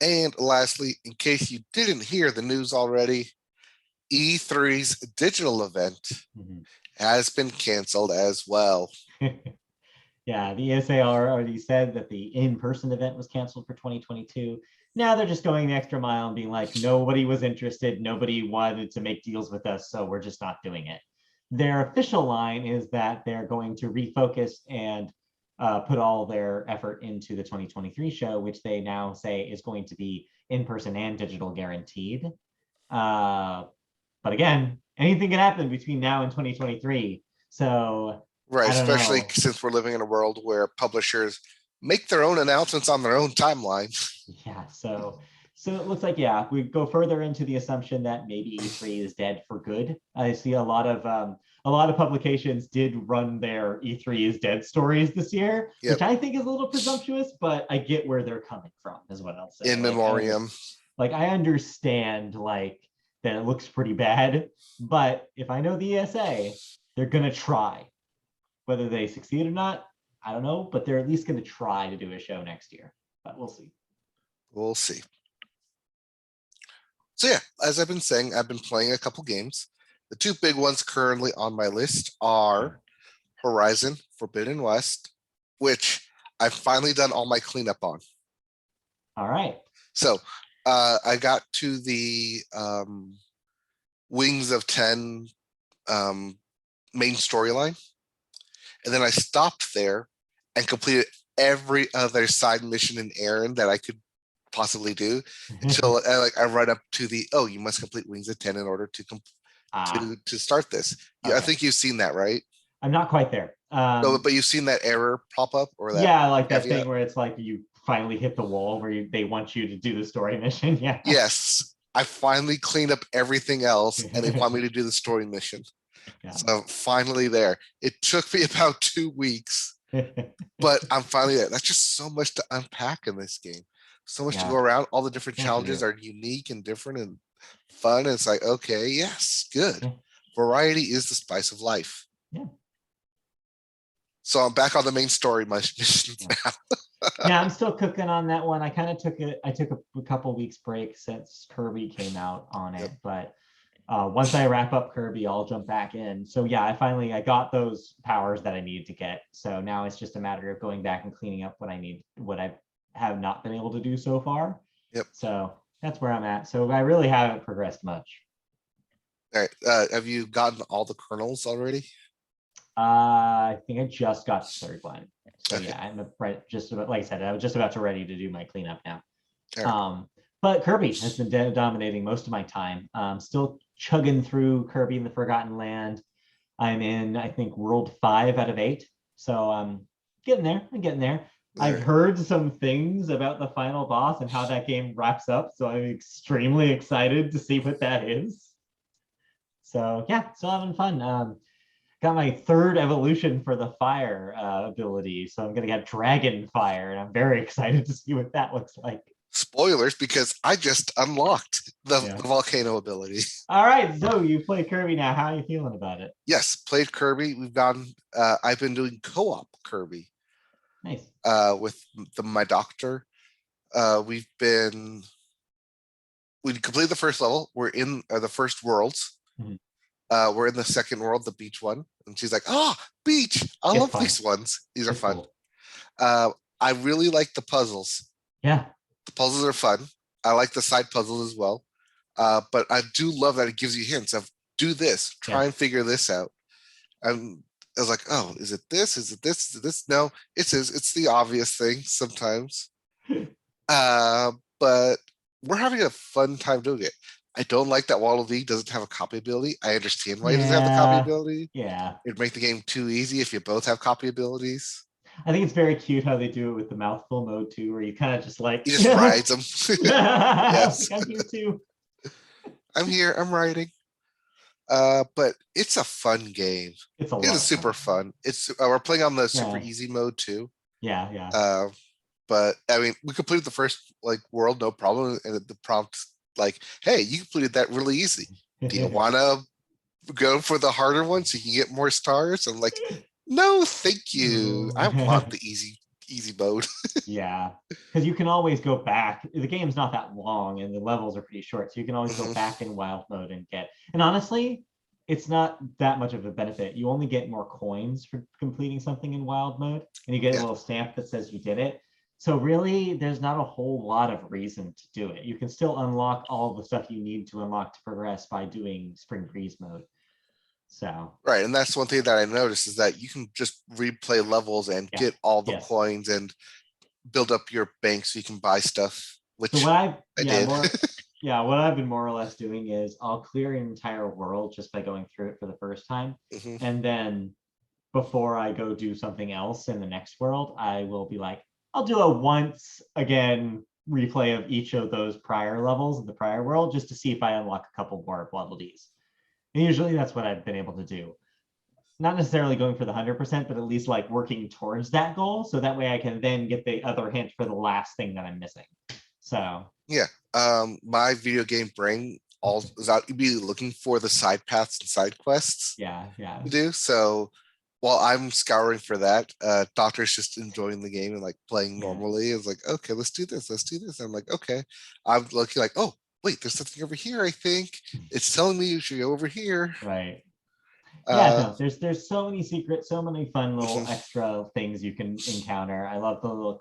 And lastly, in case you didn't hear the news already, E3's digital event has been canceled as well. Yeah, the ESAR already said that the in-person event was canceled for 2022. Now they're just going the extra mile and being like, nobody was interested, nobody wanted to make deals with us, so we're just not doing it. Their official line is that they're going to refocus and put all their effort into the 2023 show, which they now say is going to be in-person and digital guaranteed. But again, anything can happen between now and 2023. So right, especially since we're living in a world where publishers make their own announcements on their own timeline. Yeah, so it looks like, yeah, we go further into the assumption that maybe E3 is dead for good. I see a lot of publications did run their E3 is dead stories this year, which I think is a little presumptuous, but I get where they're coming from, is what I'll say. In memoriam. I understand that it looks pretty bad, but if I know the ESA, they're gonna try. Whether they succeed or not, I don't know, but they're at least going to try to do a show next year, but we'll see. We'll see. So yeah, as I've been saying, I've been playing a couple games. The two big ones currently on my list are Horizon Forbidden West, which I've finally done all my cleanup on. All right. So I got to the Wings of 10 main storyline. And then I stopped there and completed every other side mission and errand that I could possibly do until I run up to the, you must complete Wings of 10 in order to start this. Okay. I think you've seen that, right? I'm not quite there. No, but you've seen that error pop up or that? Yeah, like that thing where it's like you finally hit the wall where they want you to do the story mission. Yeah. Yes. I finally cleaned up everything else and they want me to do the story mission. Yeah. So finally there. It took me about 2 weeks, but I'm finally there. That's just so much to unpack in this game. So much to go around. All the different challenges are unique and different and fun. And it's like, okay, yes, good. Yeah. Variety is the spice of life. Yeah. So I'm back on the main story missions now. Yeah, I'm still cooking on that one. I took a couple weeks break since Kirby came out on it, but once I wrap up Kirby, I'll jump back in. So yeah, I got those powers that I needed to get. So now it's just a matter of going back and cleaning up what I have not been able to do so far. Yep. So that's where I'm at. So I really haven't progressed much. All right. Have you gotten all the kernels already? I think I just got the third one. So okay. Yeah, I'm just about, like I said, I was just about to ready to do my cleanup now. Right. But Kirby has been dominating most of my time. Still chugging through Kirby in the Forgotten Land. I'm in, I think, World 5 out of 8. So I'm getting there. I've heard some things about the final boss and how that game wraps up, so I'm extremely excited to see what that is. So yeah, still having fun. Got my third evolution for the fire ability, so I'm gonna get dragon fire, and I'm very excited to see what that looks like. Spoilers, because I just unlocked the Yeah. volcano ability. All right, so you play Kirby now. How are you feeling about it? Yes, played Kirby. We've gone. I've been doing co-op Kirby Nice. with my doctor. We completed the first level. We're in the first worlds. Mhm. We're in the second world, the beach one, and she's like, "Oh, beach! I It's love fun. these ones. These are It's fun." cool. I really like the puzzles. Yeah. The puzzles are fun. I like the side puzzles as well. But I do love that it gives you hints of do this, try Yes. and figure this out. And I was like, oh, is it this? Is it this? Is it this? No, it's the obvious thing sometimes. But we're having a fun time doing it. I don't like that Waddle Dee doesn't have a copy ability. I understand why he doesn't have the copy Yeah. ability. Yeah. It'd make the game too easy if you both have copy abilities. I think it's very cute how they do it with the mouthful mode too, where you kind of just like He just rides them. Yes, I'm here too. I'm here. I'm riding. But it's a fun game. It's a It lot is of super fun. fun. It's we're playing on the super Yeah. easy mode too. Yeah, yeah. But I mean, we completed the first like world, no problem. And the prompt like, hey, you completed that really easy. Do you want to go for the harder one so you can get more stars? I'm like, no, thank you. I want the easy mode. Yeah, because you can always go back. The game's not that long and the levels are pretty short, so you can always go back in wild mode and get. And honestly, it's not that much of a benefit. You only get more coins for completing something in wild mode, and you get a Yeah. little stamp that says you did it. So really, there's not a whole lot of reason to do it. You can still unlock all the stuff you need to unlock to progress by doing Spring Freeze mode. So Right, and that's one thing that I noticed is that you can just replay levels and yeah, get all the yes. coins and build up your bank so you can buy stuff, which So what I did. what I've been more or less doing is I'll clear an entire world just by going through it for the first time, Mhm. and then before I go do something else in the next world, I will be like, I'll do a once again replay of each of those prior levels in the prior world just to see if I unlock a couple more Waddle Dees. And usually that's what I've been able to do. Not necessarily going for the 100%, but at least like working towards that goal. So that way I can then get the other hint for the last thing that I'm missing. So Yeah, my video game brain all is out immediately looking for the side paths and side quests yeah, yeah. to do. So while I'm scouring for that, Doctor's just enjoying the game and like playing normally. It's like, okay, let's do this. Let's do this. And I'm like, okay. I'm looking like, oh, wait, there's something over here. I think it's telling me you should go over here. Right. Yeah, Uh, no, there's so many secrets, so many fun little mhm. extra things you can encounter. I love the little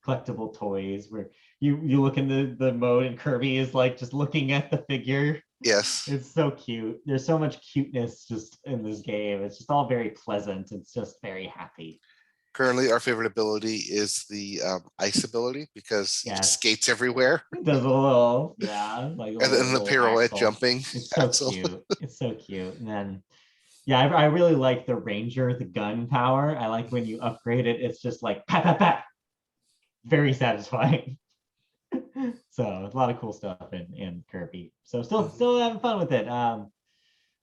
collectible toys where you look in the mode and Kirby is like just looking at the figure. Yes. It's so cute. There's so much cuteness just in this game. It's just all very pleasant. It's just very happy. Currently, our favorite ability is the ice ability because he just Yes. skates everywhere. It does a little, yeah, like a And then the little pirouette axle. jumping It's so axle. cute. It's so cute. And then yeah, I really like the Ranger, the gun power. I like when you upgrade it, it's just like pat, pat, pat. Very satisfying. So a lot of cool stuff in Kirby. So still having fun with it.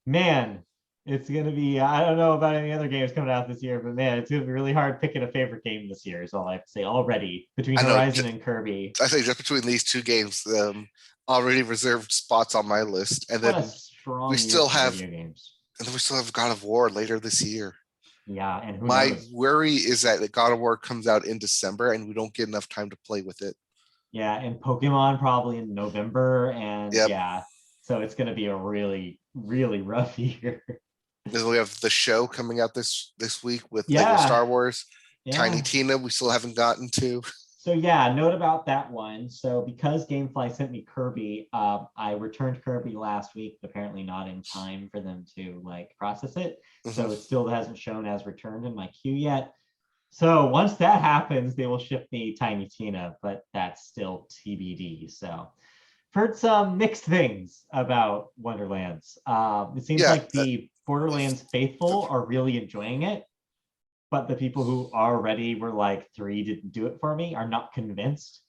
Man, it's gonna be, I don't know about any other games coming out this year, but man, it's gonna be really hard picking a favorite game this year, is all I have to say already, between I know. Horizon and Kirby. I think just between these two games, already reserved spots on my list, and What a then we strong year still for have, video games. and then we still have God of War later this year. Yeah, and who My knows? worry is that God of War comes out in December and we don't get enough time to play with it. Yeah, and Pokemon probably in November, and Yep. yeah, so it's gonna be a really, really rough year. Then we have the show coming out this week with Lego Yeah, Star Wars. Tiny yeah. Tina, we still haven't gotten to. So yeah, note about that one. So because GameFly sent me Kirby, I returned Kirby last week, apparently not in time for them to like process it. So it still hasn't shown as returned in my queue yet. So once that happens, they will ship me Tiny Tina, but that's still TBD. So I've heard some mixed things about Wonderlands. It seems Yeah, like the Borderlands faithful are really enjoying it, but the people who already were like 3 didn't do it for me are not convinced.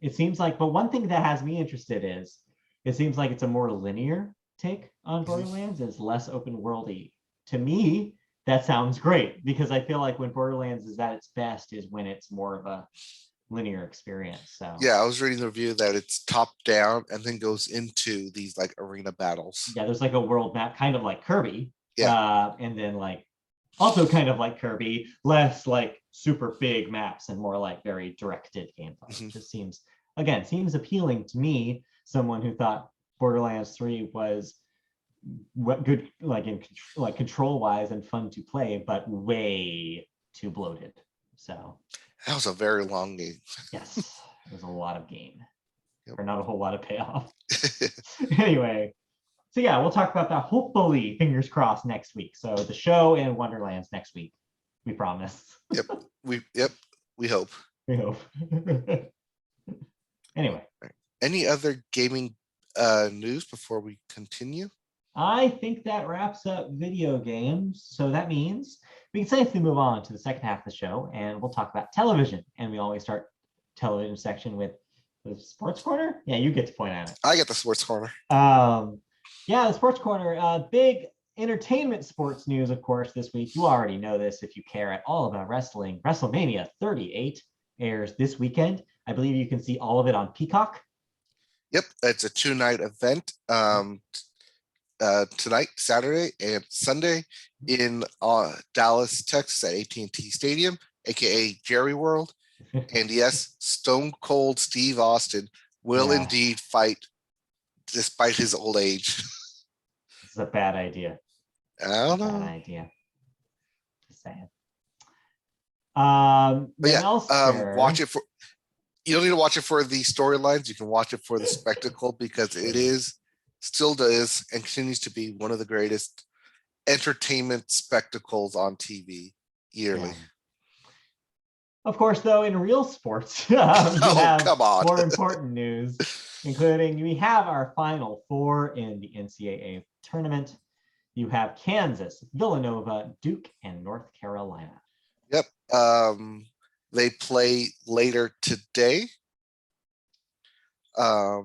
It seems like, but one thing that has me interested is it seems like it's a more linear take on Borderlands. It's less open worldy. To me, that sounds great because I feel like when Borderlands is at its best is when it's more of a linear experience. So Yeah, I was reading the review that it's top down and then goes into these like arena battles. yeah, there's like a world map, kind of like Kirby. Yeah. And then like also kind of like Kirby, less like super big maps and more like very directed gameplay. It just seems appealing to me, someone who thought Borderlands 3 was good, like in like control wise and fun to play, but way too bloated. So That was a very long game. yes, it was a lot of gain Yep. for not a whole lot of payoff. Anyway, so yeah, we'll talk about that hopefully, fingers crossed, next week. So the show and Wonderlands next week, we promise. Yep. We hope. We hope. Anyway, any other gaming news before we continue? I think that wraps up video games. So that means we can safely move on to the second half of the show, and we'll talk about television. And we always start television section with the sports corner. Yeah, you get to point at it. I get the sports corner. Yeah, the sports corner. Big entertainment sports news, of course, this week. You already know this if you care at all about wrestling. WrestleMania 38 airs this weekend. I believe you can see all of it on Peacock. Yep, it's a 2-night event. Tonight, Saturday and Sunday in Dallas, Texas at AT&T Stadium, aka Jerry World. And yes, Stone Cold Steve Austin will indeed fight despite his old age. This is a bad idea. I don't know. Bad idea. Just saying. But yeah, watch it for. You don't need to watch it for the storylines. You can watch it for the spectacle because it still does and continues to be one of the greatest entertainment spectacles on TV yearly. Yeah. Of course, though, in real sports, come on. More important news, including we have our Final Four in the NCAA tournament. You have Kansas, Villanova, Duke, and North Carolina. Yep. They play later today. I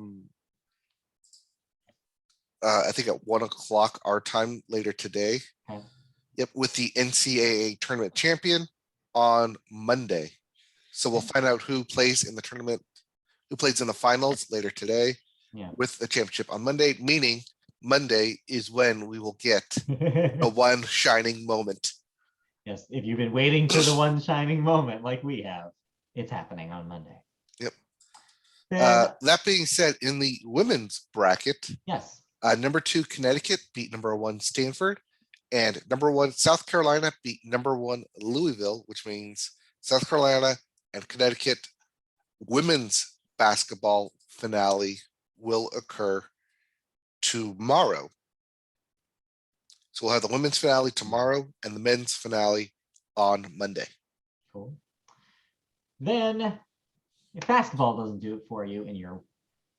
think at 1:00 our time later today. Okay. Yep, with the NCAA tournament champion on Monday. So we'll find out who plays in the tournament, who plays in the finals later today with the championship on Monday, meaning Monday is when we will get the one shining moment. Yes, if you've been waiting for the one shining moment like we have, it's happening on Monday. Yep. That being said, in the women's bracket, yes, number 2 Connecticut beat number 1 Stanford, and number 1 South Carolina beat number 1 Louisville, which means South Carolina and Connecticut women's basketball finale will occur tomorrow. So we'll have the women's finale tomorrow and the men's finale on Monday. Cool. Then, if basketball doesn't do it for you and you're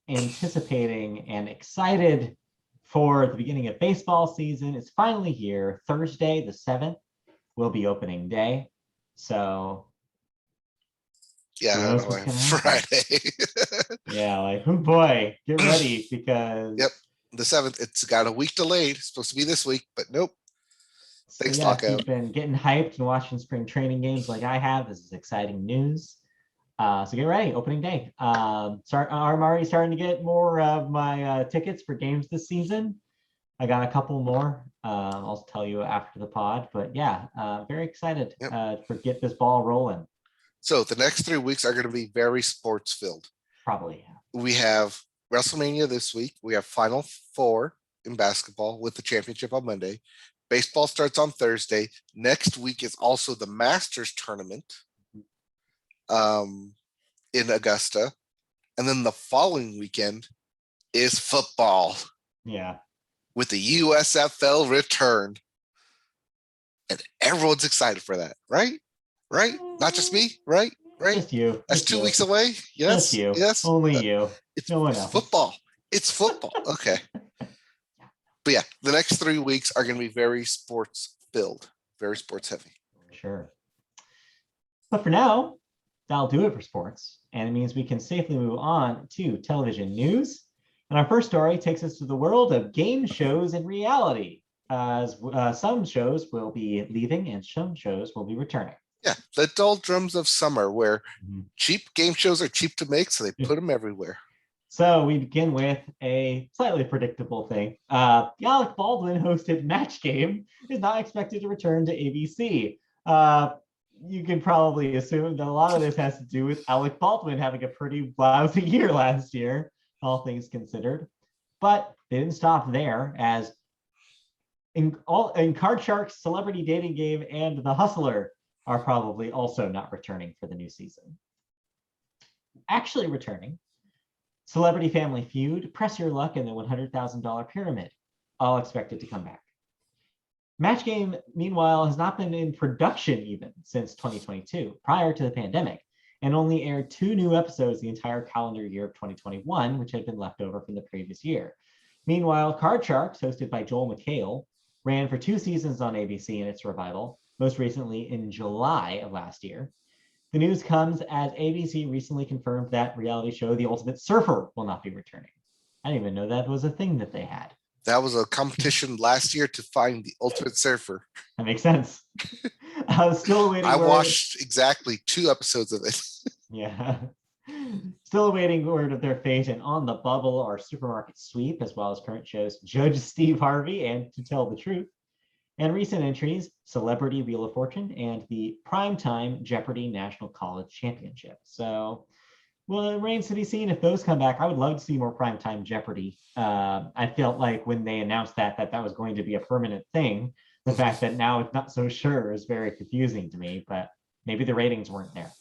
anticipating and excited for the beginning of baseball season, it's finally here. Thursday, the 7th, will be opening day. So, yeah, Friday. Yeah, like, oh boy, get ready because. Yep. The 7th, it's got a week delayed. It's supposed to be this week, but nope. Thanks, lockout. If you've been getting hyped and watching spring training games like I have, this is exciting news. So get ready, opening day. I'm already starting to get more of my tickets for games this season. I got a couple more. I'll tell you after the pod, but yeah, very excited for get this ball rolling. So the next 3 weeks are going to be very sports filled. Probably. Yeah. We have WrestleMania this week. We have Final Four in basketball with the championship on Monday. Baseball starts on Thursday. Next week is also the Masters tournament in Augusta. And then the following weekend is football. Yeah. With the USFL return. And everyone's excited for that, right? Right? Not just me, right? Right? Just you. That's 2 weeks away. Yes. Just you. Yes. Only you. It's no one else. Football. It's football. Okay. But yeah, the next 3 weeks are going to be very sports filled, very sports heavy. sure. But for now, that'll do it for sports. And it means we can safely move on to television news. And our first story takes us to the world of game shows and reality, as some shows will be leaving and some shows will be returning. Yeah, the doldrums of summer where cheap game shows are cheap to make, so they put them everywhere. So we begin with a slightly predictable thing. The Alec Baldwin hosted Match Game is not expected to return to ABC. You can probably assume that a lot of this has to do with Alec Baldwin having a pretty lousy year last year, all things considered. But they didn't stop there, as in Card Shark's Celebrity Dating Game and The Hustler are probably also not returning for the new season. Actually returning, Celebrity Family Feud, Press Your Luck, and the $100,000 Pyramid, all expected to come back. Match Game, meanwhile, has not been in production even since 2022, prior to the pandemic, and only aired 2 new episodes the entire calendar year of 2021, which had been left over from the previous year. Meanwhile, Card Sharks, hosted by Joel McHale, ran for 2 seasons on ABC in its revival, most recently in July of last year. The news comes as ABC recently confirmed that reality show The Ultimate Surfer will not be returning. I didn't even know that was a thing that they had. That was a competition last year to find the ultimate surfer. That makes sense. I was still awaiting. I watched exactly 2 episodes of it. Yeah. Still awaiting word of their fate and On the Bubble or Supermarket Sweep, as well as current shows Judge Steve Harvey and To Tell the Truth. And recent entries, Celebrity Wheel of Fortune and the Primetime Jeopardy National College Championship. So, well, it remains to be seen if those come back. I would love to see more Primetime Jeopardy. I felt like when they announced that was going to be a permanent thing. The fact that now it's not so sure is very confusing to me, but maybe the ratings weren't there.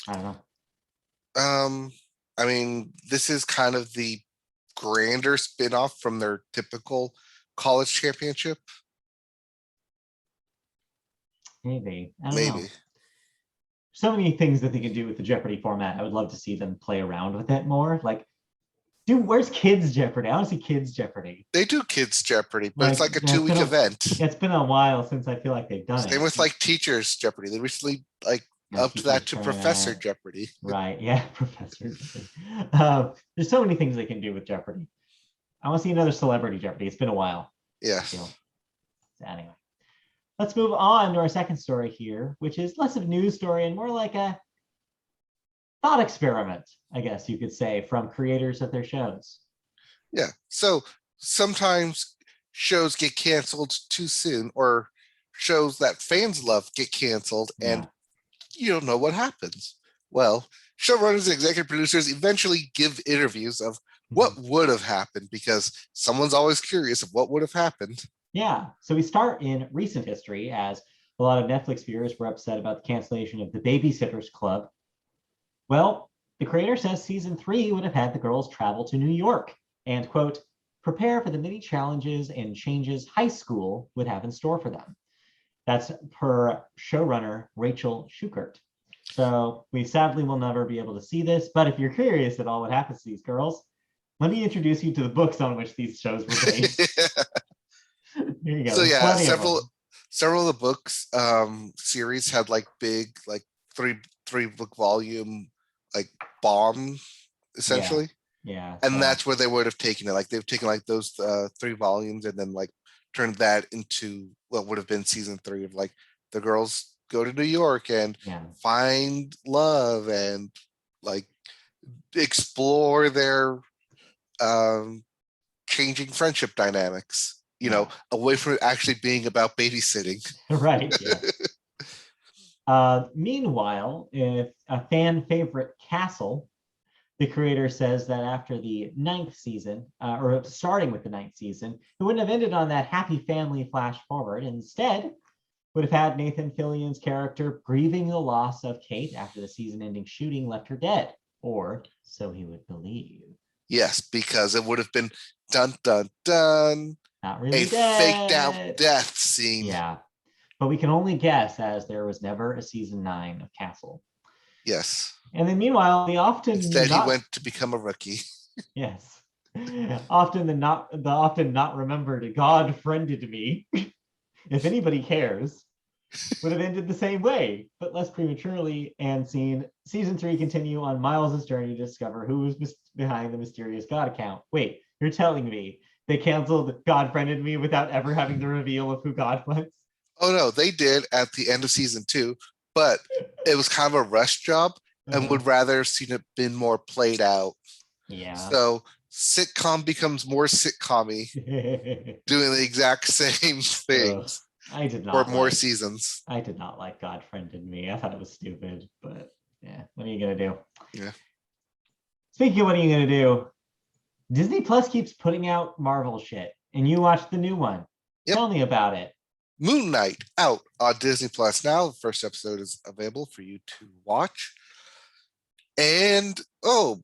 I don't know. I mean, this is kind of the grander spin-off from their typical college championship. Maybe. I don't know. So many things that they can do with the Jeopardy format. I would love to see them play around with it more. Like, dude, where's Kids Jeopardy? I want to see Kids Jeopardy. They do Kids Jeopardy, but it's like a 2-week event. It's been a while since I feel like they've done it. Same with like Teachers Jeopardy. They recently upped that to Professor Jeopardy. Right, yeah, Professor Jeopardy. There's so many things they can do with Jeopardy. I want to see another Celebrity Jeopardy. It's been a while. Yeah. So anyway. Let's move on to our second story here, which is less of a news story and more like a thought experiment, I guess you could say, from creators of their shows. Yeah. So sometimes shows get canceled too soon, or shows that fans love get canceled, and you don't know what happens. Well, showrunners and executive producers eventually give interviews of what would have happened, because someone's always curious of what would have happened. Yeah, so we start in recent history, as a lot of Netflix viewers were upset about the cancellation of the Babysitters Club. Well, the creator says season 3 would have had the girls travel to New York and, quote, prepare for the many challenges and changes high school would have in store for them. That's per showrunner Rachel Schuchert. So we sadly will never be able to see this, but if you're curious at all what happens to these girls, let me introduce you to the books on which these shows were based. Here you go. So yeah, several of the books series had like big, like three book volume, like bomb essentially. Yeah. And that's where they would have taken it. Like they've taken like those 3 volumes and then like turned that into what would have been season 3 of like the girls go to New York and find love and like explore their changing friendship dynamics. You know, away from it actually being about babysitting. Right. Yeah. Meanwhile, if a fan favorite Castle, the creator says that after the 9th season, or starting with the 9th season, it wouldn't have ended on that happy family flash forward. Instead, would have had Nathan Fillion's character grieving the loss of Kate after the season-ending shooting left her dead, or so he would believe. Yes, because it would have been dun dun dun. Not really a faked out death scene. Yeah, but we can only guess, as there was never a season 9 of Castle. Yes. And then meanwhile, he went to become a rookie. Yes. often not remembered God friended me. If anybody cares. would have ended the same way, but less prematurely, and seen season 3 continue on Miles' journey to discover who was behind the mysterious God account. Wait, you're telling me they canceled God Friended Me without ever having the reveal of who God was? Oh no, they did at the end of season 2, but it was kind of a rush job and would rather have seen it been more played out. Yeah. So sitcom becomes more sitcom-y, doing the exact same things I did for not more like seasons. I did not like God Friended Me. I thought it was stupid, but yeah, what are you gonna do? Yeah. Speaking of what are you gonna do? Disney Plus keeps putting out Marvel shit, and you watched the new one. Yep. Tell me about it. Moon Knight out on Disney Plus now. The first episode is available for you to watch. And do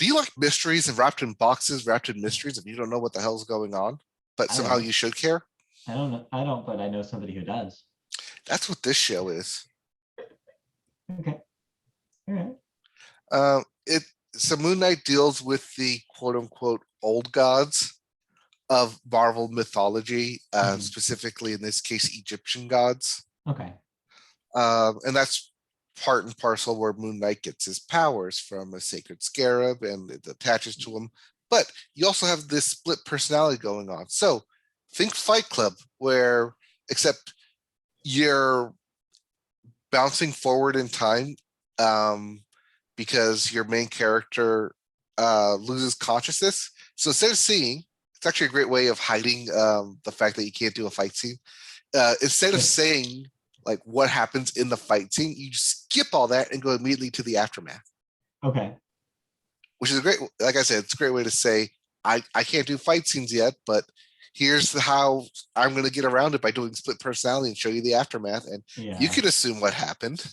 you like mysteries and wrapped in boxes, wrapped in mysteries if you don't know what the hell's going on, but I don't somehow know. you should care? I don't know. I don't, but I know somebody who does. That's what this show is. Okay. All right. It so Moon Knight deals with the quote unquote old gods of Marvel mythology, specifically in this case Egyptian gods. Okay. And that's part and parcel where Moon Knight gets his powers from a sacred scarab and it attaches to him. But you also have this split personality going on. So think Fight Club, where except you're bouncing forward in time because your main character loses consciousness. So instead of seeing, it's actually a great way of hiding the fact that you can't do a fight scene. Instead of saying like what happens in the fight scene, you just skip all that and go immediately to the aftermath. Okay. Which is a great, like I said, it's a great way to say, I can't do fight scenes yet, but here's how I'm going to get around it by doing split personality and show you the aftermath. And you can assume what happened.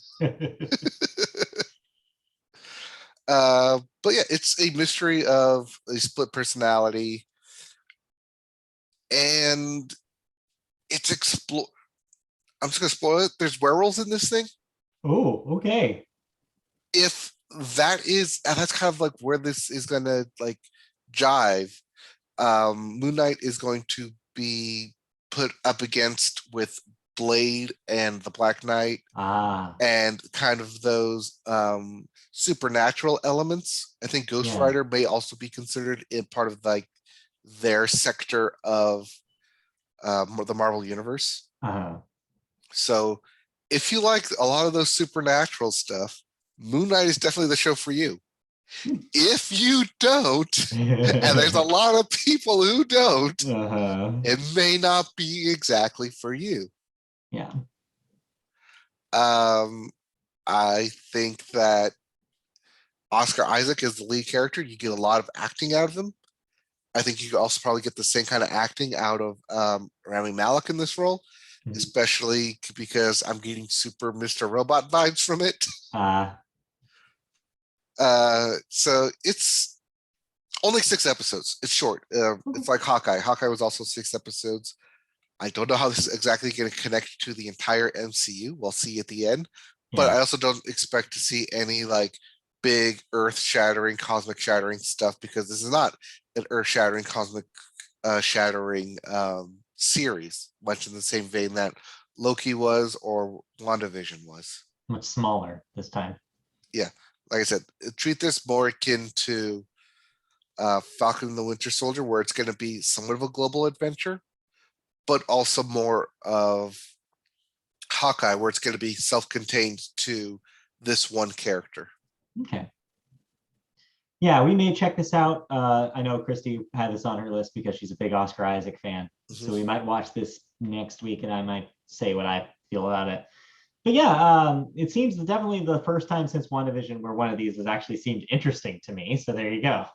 But yeah, it's a mystery of a split personality. And it's I'm just going to spoil it. There's werewolves in this thing. Oh, okay. If that's kind of like where this is going to like jive. Moon Knight is going to be put up against with Blade and the Black Knight and kind of those supernatural elements. I think Ghost Rider may also be considered in part of like their sector of the Marvel universe. So if you like a lot of those supernatural stuff, Moon Knight is definitely the show for you. If you don't, and there's a lot of people who don't, it may not be exactly for you. Yeah. I think that Oscar Isaac is the lead character. You get a lot of acting out of him. I think you could also probably get the same kind of acting out of Rami Malek in this role, especially because I'm getting super Mr. Robot vibes from it. So it's only 6 episodes. It's short. It's like Hawkeye. Hawkeye was also 6 episodes. I don't know how this is exactly going to connect to the entire MCU. We'll see at the end. But I also don't expect to see any like big earth-shattering, cosmic-shattering stuff because this is not an earth-shattering, cosmic-shattering series, much in the same vein that Loki was or WandaVision was. Much smaller this time. Yeah. Like I said, treat this more akin to Falcon and the Winter Soldier, where it's going to be somewhat of a global adventure, but also more of Hawkeye, where it's going to be self-contained to this one character. Okay. Yeah, we may check this out. I know Christy had this on her list because she's a big Oscar Isaac fan. So we might watch this next week and I might say what I feel about it. But yeah, it seems definitely the first time since WandaVision where one of these has actually seemed interesting to me. So there you go.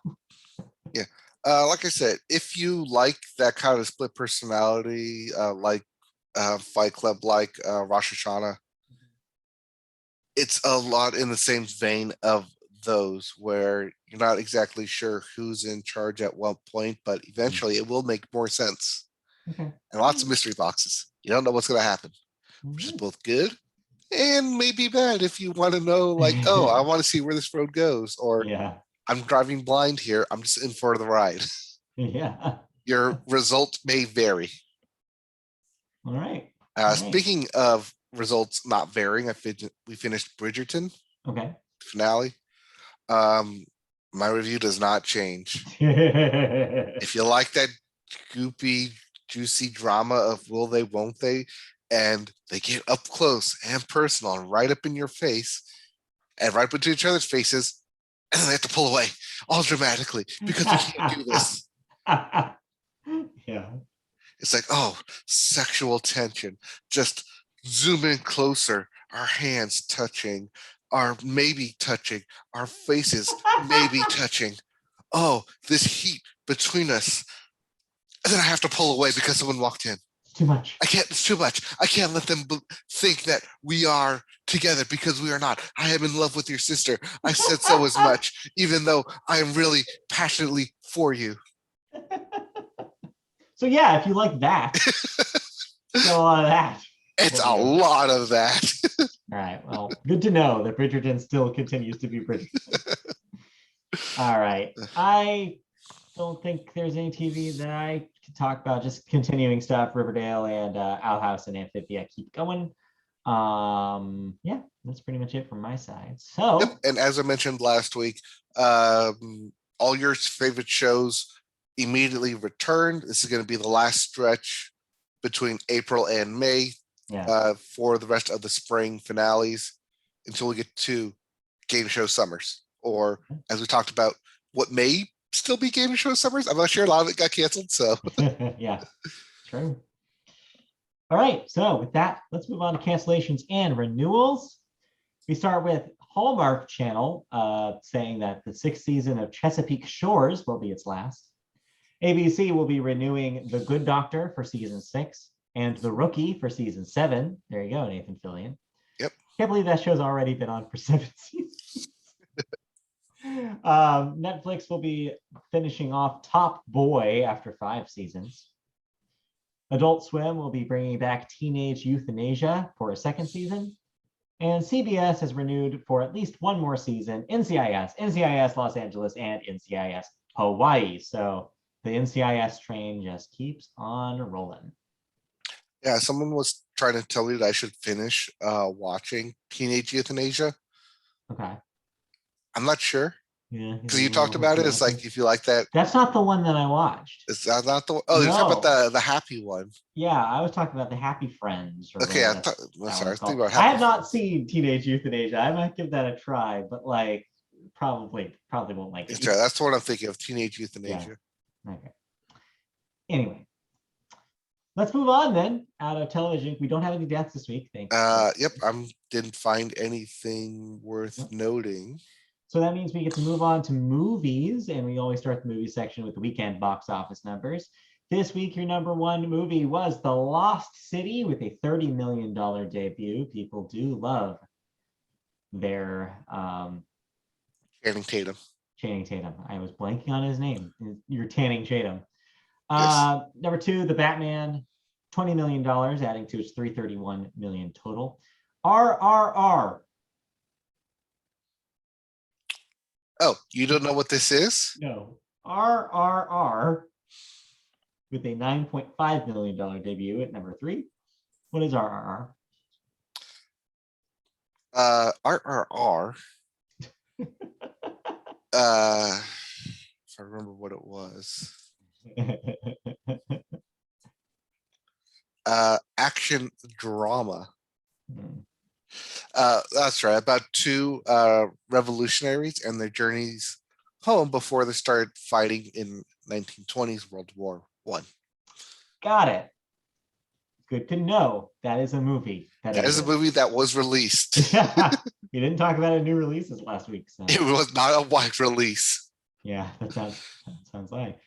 Yeah. Like I said, if you like that kind of split personality, like Fight Club, like Rosh Hashanah, it's a lot in the same vein of those where you're not exactly sure who's in charge at what point, but eventually it will make more sense. Okay. And lots of mystery boxes. You don't know what's going to happen, which is both good and maybe bad if you want to know, like, oh, I want to see where this road goes, or I'm driving blind here. I'm just in for the ride. Yeah. Your result may vary. All right. Right. Speaking of results not varying, we finished Bridgerton Okay. finale. My review does not change. If you like that goopy, juicy drama of will they, won't they, and they get up close and personal and right up in your face and right up into each other's faces, and then they have to pull away all dramatically because we can't do this. Yeah. It's like, oh, sexual tension. Just zoom in closer, our hands touching, our maybe touching, our faces maybe touching. Oh, this heat between us. And then I have to pull away because someone walked in. It's too much. It's too much. I can't let them think that we are together because we are not. I am in love with your sister. I said so as much, even though I am really passionately for you. So yeah, if you like that, got a lot of that. It's a lot of that. All right. Well, good to know that Bridgerton still continues to be Bridgerton. All right. I don't think there's any TV that I could talk about. Just continuing stuff. Riverdale and Owl House and Amphibia keep going. Yeah, that's pretty much it from my side. So, yep. And as I mentioned last week, all your favorite shows immediately returned. This is going to be the last stretch between April and May. Yeah. For the rest of the spring finales until we get to game show summers, or as we talked about, what may still be game show summers. I'm not sure. A lot of it got canceled. So yeah, true. All right. So with that, let's move on to cancellations and renewals. We start with Hallmark Channel saying that the 6th season of Chesapeake Shores will be its last. ABC will be renewing The Good Doctor for season 6. And The Rookie for season 7. There you go, Nathan Fillion. Yep. Can't believe that show's already been on for 7 seasons. Netflix will be finishing off Top Boy after 5 seasons. Adult Swim will be bringing back Teenage Euthanasia for a 2nd season. And CBS has renewed for at least one more season NCIS Los Angeles, and NCIS Hawaii. So the NCIS train just keeps on rolling. Yeah, someone was trying to tell me that I should finish watching Teenage Euthanasia. Okay. I'm not sure. Yeah. Because you talked about it. It's like, if you like that. That's not the one that I watched. Is that not the one? Oh, you're talking about the happy one. Yeah, I was talking about the Happy Friends. Okay, I'm sorry. I have not seen Teenage Euthanasia. I might give that a try, but like probably won't like it. That's the one I'm thinking of, Teenage Euthanasia. Yeah. Okay. Anyway. Let's move on then. Out of television, we don't have any deaths this week. Thanks. Yep, I didn't find anything worth noting. So that means we get to move on to movies, and we always start the movie section with the weekend box office numbers. This week, your number one movie was The Lost City with a $30 million debut. People do love their Channing Tatum. Channing Tatum. I was blanking on his name. You're Channing Tatum. Yes. Number 2, The Batman, $20 million, adding to its $331 million total. RRR. Oh, you don't know what this is? No. RRR with a $9.5 million debut at number 3. What is RRR? RRR. If I remember what it was. Action drama. That's right. About 2 revolutionaries and their journeys home before they started fighting in 1920s World War I. Got it. Good to know. That is a movie. That is a movie that was released. We didn't talk about new releases last week. So. It was not a wide release. Yeah, that sounds like.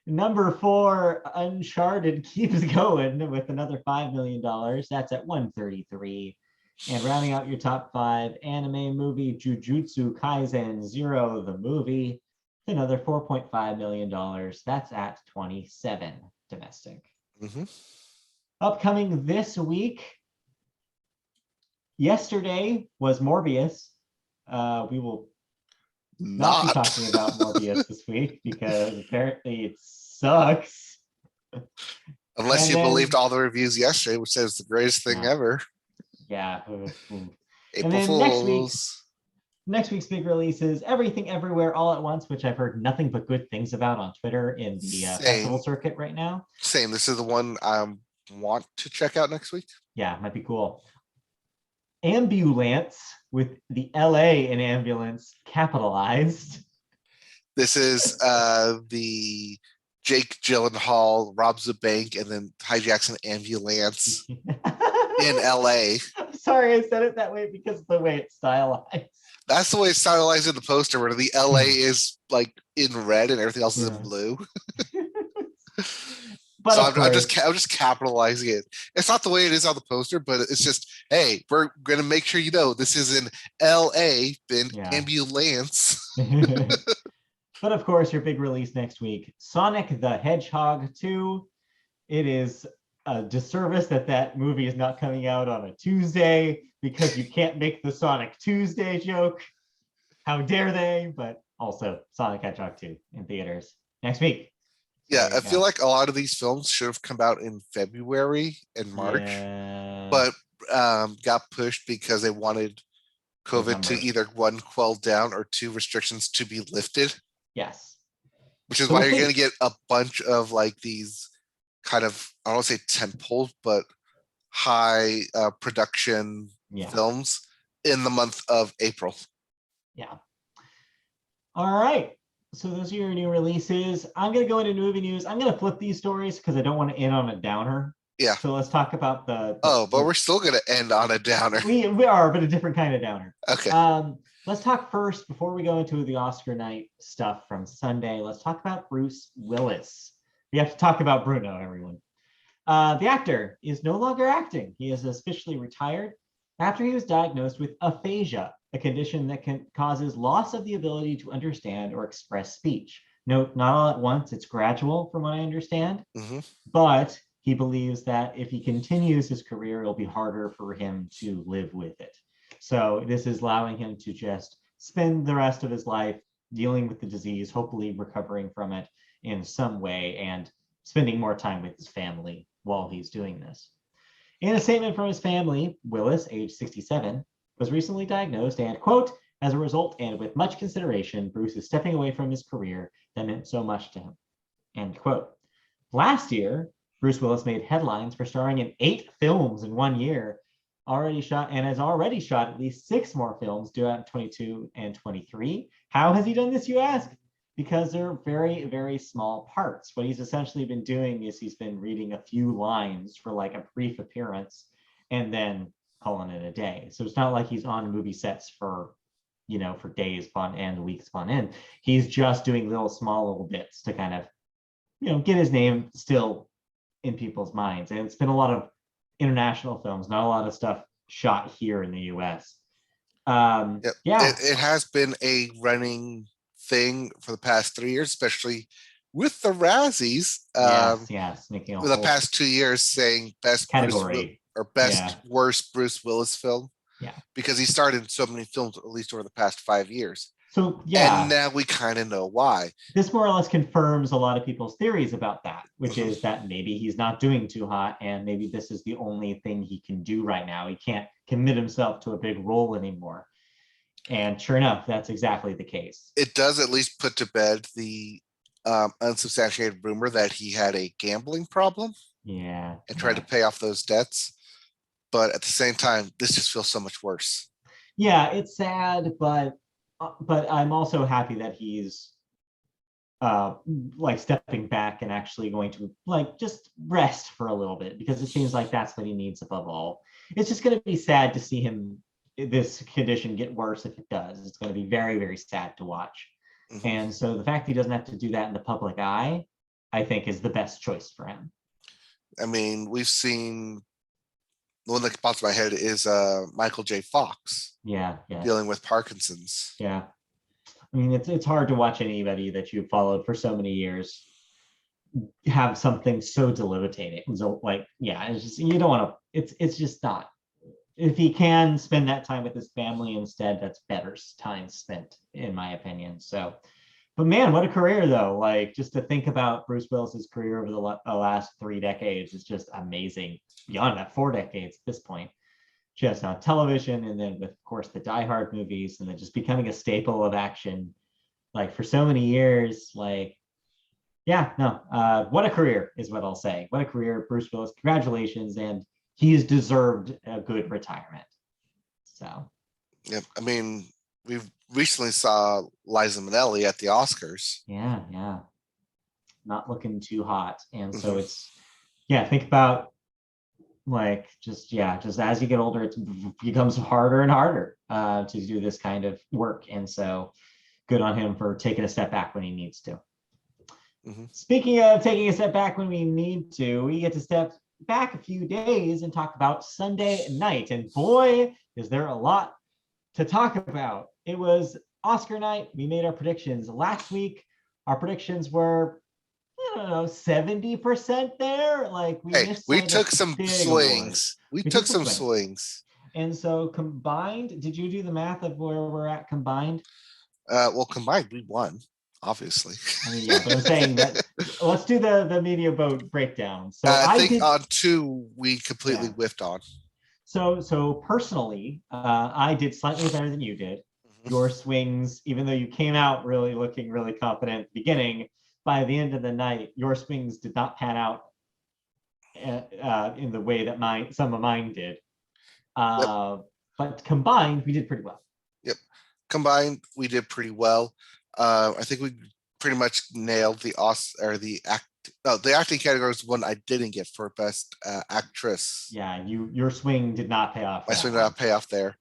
Number 4, Uncharted keeps going with another $5 million. That's at 133. And rounding out your top 5, anime movie Jujutsu Kaisen 0, the movie, another $4.5 million. That's at 27 domestic. Mm-hmm. Upcoming this week, yesterday was Morbius. We will not be talking about Morbius this week because apparently it sucks. Unless And you believed then, all the reviews yesterday, which says the greatest thing yeah, ever. yeah. And April then Fools. next week's big release is Everything Everywhere All at Once, which I've heard nothing but good things about on Twitter in the festival Same. circuit right now. Same. This is the one I want to check out next week. Yeah, might be cool. Ambulance with the LA in ambulance capitalized. This is the Jake Gyllenhaal robs a bank and then hijacks an ambulance in LA. I'm sorry I said it that way because of the way it's stylized. That's the way it's stylized in the poster, where the LA is like in red and everything else is in blue. But So of I'm course, just capitalizing it. It's not the way it is on the poster, but it's just, hey, we're gonna make sure you know this is in LA, in yeah. ambulance. But of course, your big release next week, Sonic the Hedgehog 2. It is a disservice that that movie is not coming out on a Tuesday because you can't make the Sonic Tuesday joke. How dare they? But also Sonic Hedgehog 2 in theaters next week. So Yeah, there I you feel go. like a lot of these films should have come out in February and March, Yeah, but got pushed because they wanted those COVID to numbers. either one, quell down, or two, restrictions to be lifted, Yes. which is So why we'll you're going see. to get a bunch of like these kind of, I don't want to say tentpole, but high production Yeah. films in the month of April. Yeah. All right. So those are your new releases. I'm going to go into movie news. I'm going to flip these stories because I don't want to end on a downer. Yeah. So let's talk about Oh, but we're still going to end on a downer. we are, but a different kind of downer. Okay. Let's talk first before we go into the Oscar night stuff from Sunday. Let's talk about Bruce Willis. We have to talk about Bruno, everyone. The actor is no longer acting. He is officially retired after he was diagnosed with aphasia, a condition that causes loss of the ability to understand or express speech. Note, not all at once, it's gradual from what I understand, but he believes that if he continues his career, it'll be harder for him to live with it. So this is allowing him to just spend the rest of his life dealing with the disease, hopefully recovering from it in some way and spending more time with his family while he's doing this. In a statement from his family, Willis, age 67, was recently diagnosed and, quote, as a result and with much consideration, Bruce is stepping away from his career that meant so much to him, end quote. Last year, Bruce Willis made headlines for starring in 8 films in 1 year, already shot and has already shot at least 6 more films due out in 22 and 23. How has he done this, you ask? Because they're very, very small parts. What he's essentially been doing is he's been reading a few lines for like a brief appearance and then calling it a day. So it's not like he's on movie sets for, for days upon end, weeks upon end. He's just doing little bits to kind of, get his name still in people's minds. And it's been a lot of international films, not a lot of stuff shot here in the US. Yep. Yeah. It has been a running thing for the past 3 years, especially with the Razzies. Yes, making a For the whole past 2 years saying best category. or best worst Bruce Willis film. Yeah. Because he starred in so many films, at least over the past 5 years. So and now we kind of know why. This more or less confirms a lot of people's theories about that, which is that maybe he's not doing too hot and maybe this is the only thing he can do right now. He can't commit himself to a big role anymore. And sure enough, that's exactly the case. It does at least put to bed the unsubstantiated rumor that he had a gambling problem. Yeah. And tried to pay off those debts. But at the same time, this just feels so much worse. Yeah, it's sad, but I'm also happy that he's like stepping back and actually going to like just rest for a little bit, because it seems like that's what he needs above all. It's just going to be sad to see him, this condition, get worse if it does. It's going to be very, very sad to watch. And so the fact he doesn't have to do that in the public eye, I think, is the best choice for him. I mean, we've seen, the one that pops in my head is Michael J. Fox. Yeah. Dealing with Parkinson's. Yeah. I mean, it's hard to watch anybody that you've followed for so many years have something so debilitating. So, like, yeah, it's just, you don't want to, it's just not. If he can spend that time with his family instead, that's better time spent, in my opinion. So But man, what a career though. Like just to think about Bruce Willis's career over the last 3 decades is just amazing. Beyond that, 4 decades at this point. Just on television, and then with, of course, the Die Hard movies, and then just becoming a staple of action, like for so many years. Like, yeah, no, what a career is what I'll say. What a career, Bruce Willis. Congratulations, and he's deserved a good retirement. So, yeah, I mean, we've recently saw Liza Minnelli at the Oscars. yeah, not looking too hot, and so Mhm. it's think about like just as you get older, it becomes harder and harder to do this kind of work, and so good on him for taking a step back when he needs to. Speaking of taking a step back when we need to, we get to step back a few days and talk about Sunday night, and boy, is there a lot to talk about. It was Oscar night. We made our predictions last week. Our predictions were, I don't know, 70% there. Like we took some swings. We took some swings. And so combined, did you do the math of where we're at combined? Well, combined, we won, obviously. I mean, yeah, but I'm saying that let's do the media vote breakdown. So I think on 2 we completely whiffed on. So personally, I did slightly better than you did. Your swings, even though you came out really looking really confident at the beginning, by the end of the night, your swings did not pan out in the way that some of mine did. But combined, we did pretty well. Yep. Combined, we did pretty well. I think we pretty much nailed the acting category was one I didn't get for best actress. Yeah, your swing did not pay off. My swing did not pay off there.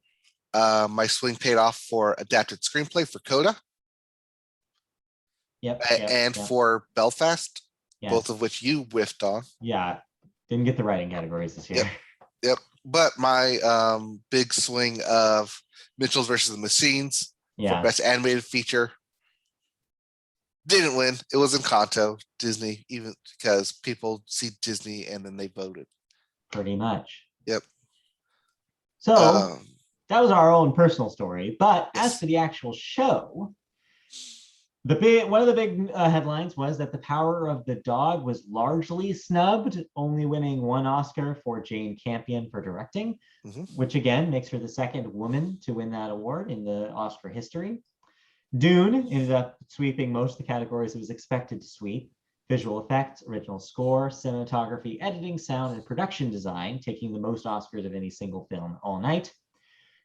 My swing paid off for adapted screenplay for Coda. Yep. For Belfast, both of which you whiffed on. Yeah, didn't get the writing categories this year. Yep. But my big swing of Mitchell's versus the Machines for best animated feature didn't win. It was Encanto, Disney, even because people see Disney and then they voted. Pretty much. Yep. So that was our own personal story. But as for the actual show, one of the big headlines was that The Power of the Dog was largely snubbed, only winning 1 Oscar for Jane Campion for directing, which again makes her the second woman to win that award in the Oscar history. Dune ended up sweeping most of the categories it was expected to sweep: visual effects, original score, cinematography, editing, sound, and production design, taking the most Oscars of any single film all night.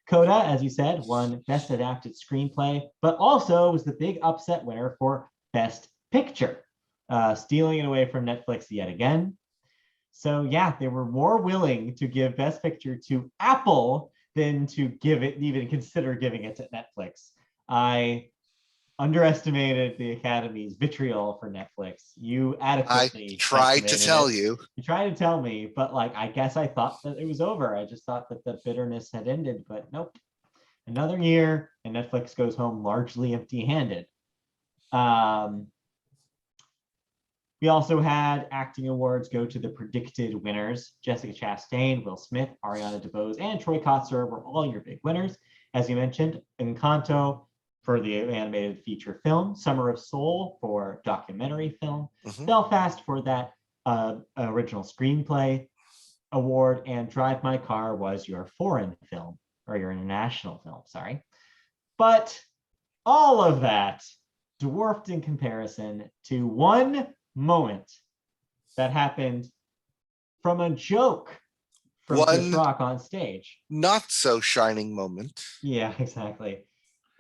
Coda, as you said, won Best Adapted Screenplay, but also was the big upset winner for Best Picture, stealing it away from Netflix yet again. So yeah, they were more willing to give Best Picture to Apple than to even consider giving it to Netflix. I underestimated the Academy's vitriol for Netflix. You adequately. I tried to tell you. You tried to tell me, but I guess I thought that it was over. I just thought that the bitterness had ended, but nope. Another year, and Netflix goes home largely empty-handed. We also had acting awards go to the predicted winners. Jessica Chastain, Will Smith, Ariana DeBose, and Troy Kotsur were all your big winners. As you mentioned, Encanto for the animated feature film, Summer of Soul for documentary film, Belfast for that original screenplay award, and Drive My Car was your foreign film, or your international film, sorry. But all of that dwarfed in comparison to one moment that happened from a joke from Chris Rock on stage. Not so shining moment. Yeah, exactly.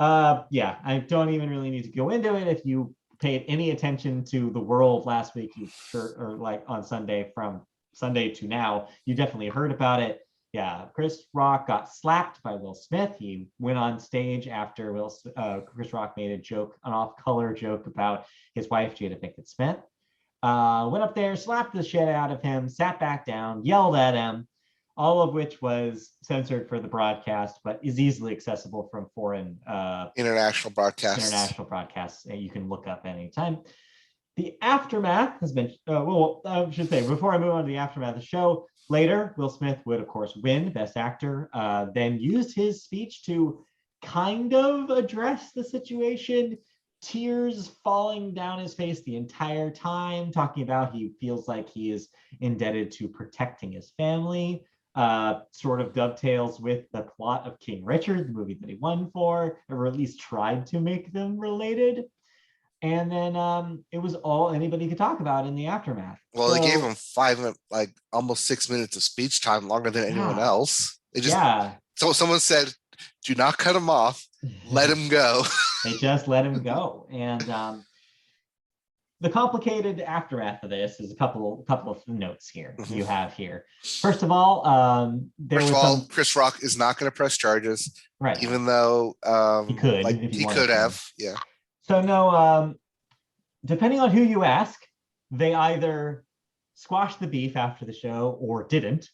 I don't even really need to go into it. If you paid any attention to the world last week, on Sunday, from Sunday to now, you definitely heard about it. Yeah, Chris Rock got slapped by Will Smith. He went on stage after Chris Rock made a joke, an off-color joke about his wife, Jada Pinkett Smith. Went up there, slapped the shit out of him, sat back down, yelled at him, all of which was censored for the broadcast, but is easily accessible from foreign international broadcasts. International broadcasts that you can look up anytime. The aftermath has been, I should say, before I move on to the aftermath of the show, later, Will Smith would, of course, win Best Actor, then used his speech to kind of address the situation, tears falling down his face the entire time, talking about he feels like he is indebted to protecting his family. Sort of dovetails with the plot of King Richard, the movie that he won for, or at least tried to make them related. And then it was all anybody could talk about in the aftermath. Well, So, they gave him like almost 6 minutes of speech time, longer than anyone yeah, else. They just yeah. so someone said, "Do not cut him off. Let him go." They just let him go. And the complicated aftermath of this is a couple of notes here you have here. First of all, there First of was all, some Chris Rock is not going to press charges, right. even though He could like if he he wanted could to. have. Yeah. So no, depending on who you ask, they either squashed the beef after the show or didn't.